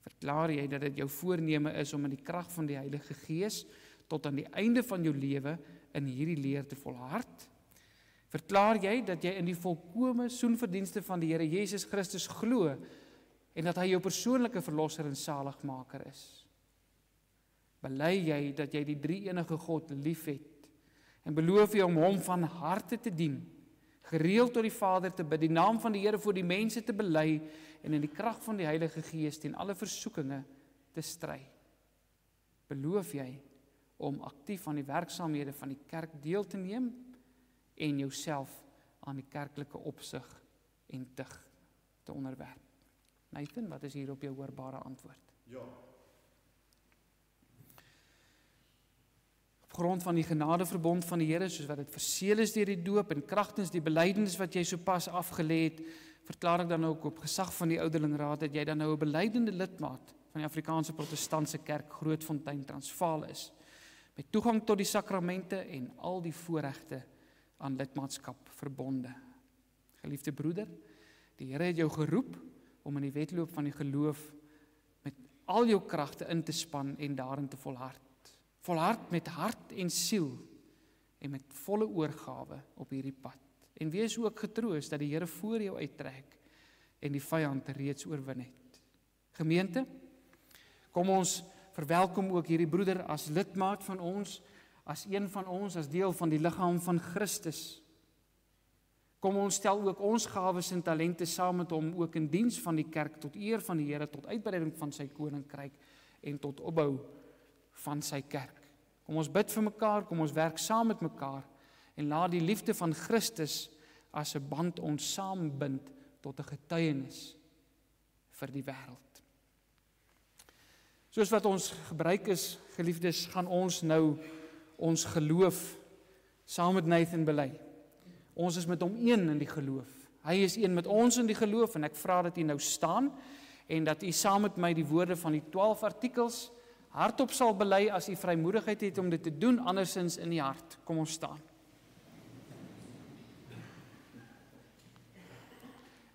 Verklaar jy dat dit jou voorneme is om in die krag van die Heilige Gees tot aan die einde van jou lewe in hierdie leer te volhard? Verklaar jy dat jy in die volkome soenverdienste van die Here Jesus Christus glo en dat hy jou persoonlike verlosser en saligmaker is? Bely jy dat jy die drie-enige God liefhet en beloof jy om hom van harte te dien, gereeld tot die Vader te bid, die naam van die Here voor die mense te bely en in die krag van die Heilige Gees teen alle versoekinge te stry? Beloof jy om aktief aan die werksaamhede van die kerk deel te neem en jouself aan die kerklike opsig en tug te onderwerp? Nathan, wat is hier op jou hoorbare antwoord? Ja. Op grond van die genadeverbond van die Here, soos wat dit verseël is deur die doop en kragtens die belydenis wat jy sopas afgelê het, verklaar ek dan ook op gesag van die ouderlingraad dat jy dan nou 'n belydende lidmaat van die Afrikaanse Protestantse Kerk Grootfontein Transvaal is, met toegang tot die sakramente en al die voorregte aan lidmaatskap verbonde. Geliefde broeder, die Here het jou geroep om in die wedloop van die geloof met al jou kragte in te span en daarin te volhard. Volhard met hart en siel en met volle oorgawe op hierdie pad. En wees ook getroos dat die Here voor jou uittrek en die vyand reeds oorwin het. Gemeente, kom ons verwelkom ook hierdie broeder as lidmaat van ons, as een van ons, as deel van die liggaam van Christus. Kom ons stel ook ons gawes en talente saam met hom ook in diens van die kerk tot eer van die Here, tot uitbreiding van sy koninkryk en tot opbou van sy kerk. Kom ons bid vir mekaar, kom ons werk saam met mekaar en laat die liefde van Christus as 'n band ons saambind tot 'n getuienis vir die wêreld. Soos wat ons gebruik is, geliefdes, gaan ons nou ons geloof saam met Nathan bely. Ons is met hom een in die geloof. Hy is een met ons in die geloof en ek vra dat u nou staan en dat u saam met my die woorde van die 12 artikels hardop sal bely as u vrymoedigheid het om dit te doen, andersins in die hart. Kom ons staan.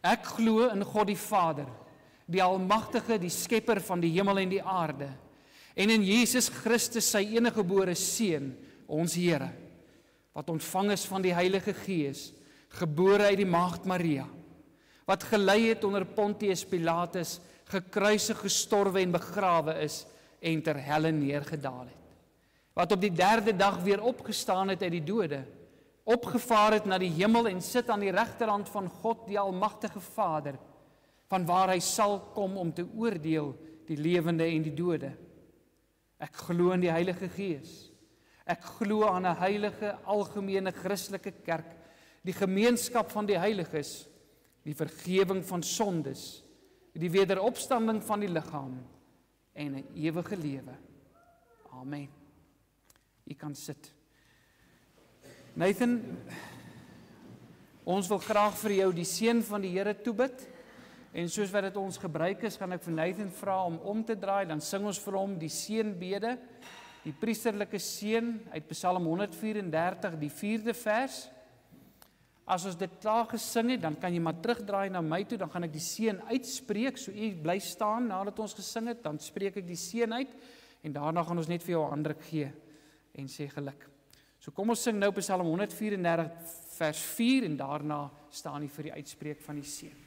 Ek glo in God die Vader, die Almagtige, die Skepper van die hemel en die aarde, en in Jesus Christus, sy eniggebore Seun, ons Here, wat ontvang is van die Heilige Gees, gebore uit die Maagd Maria, wat gelei het onder Pontius Pilatus, gekruisig, gestorwe en begrawe is, en ter helle neergedaal het, wat op die 3de dag weer opgestaan het uit die dode, opgevaar het na die hemel en sit aan die regterhand van God, die Almagtige Vader, van waar hy sal kom om te oordeel die lewende en die dode. Ek glo in die Heilige Gees. Ek glo aan 'n heilige, algemene Christelike kerk, die gemeenskap van die heiliges, die vergewing van sondes, die wederopstanding van die liggaam en 'n ewige lewe. Amen. U kan sit. Nathan, ons wil graag vir jou die seën van die Here toebid. En soos wat dit ons gebruik is, gaan ek vir Nathan vra om te draai, dan sing ons vir hom die seënbede, die priesterlike seën uit Psalm 134, die 4de vers. As ons dit klaar gesing het, dan kan jy maar terugdraai na my toe, dan gaan ek die seën uitspreek, so u bly staan nadat ons gesing het, dan spreek ek die seën uit, en daarna gaan ons net vir jou 'n handdruk gee, en sê geluk. So kom ons sing nou Psalm 134 vers 4, en daarna staan hy vir die uitspreek van die seën.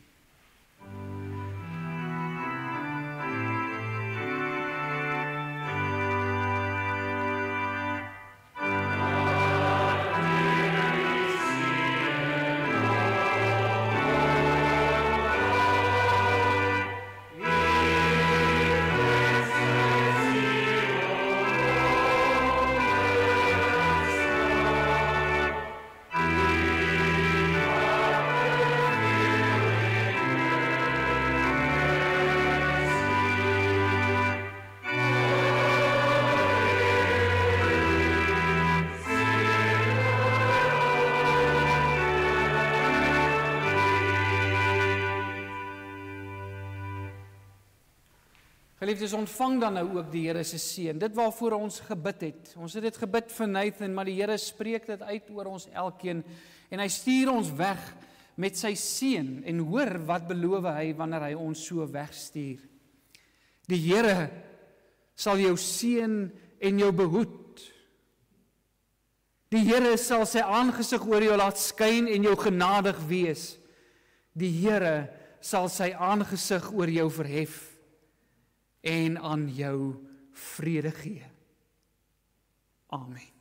Geliefdes, ontvang dan nou ook die Here se seën. Dit waarvoor ons gebid het. Ons het dit gebid vir Nathan, maar die Here spreek dit uit oor ons elkeen en hy stuur ons weg met sy seën en hoor wat beloof hy wanneer hy ons so wegstuur. Die Here sal jou seën en jou behoed. Die Here sal sy aangesig oor jou laat skyn en jou genadig wees. Die Here sal sy aangesig oor jou verhef en aan jou vrede gee. Amen.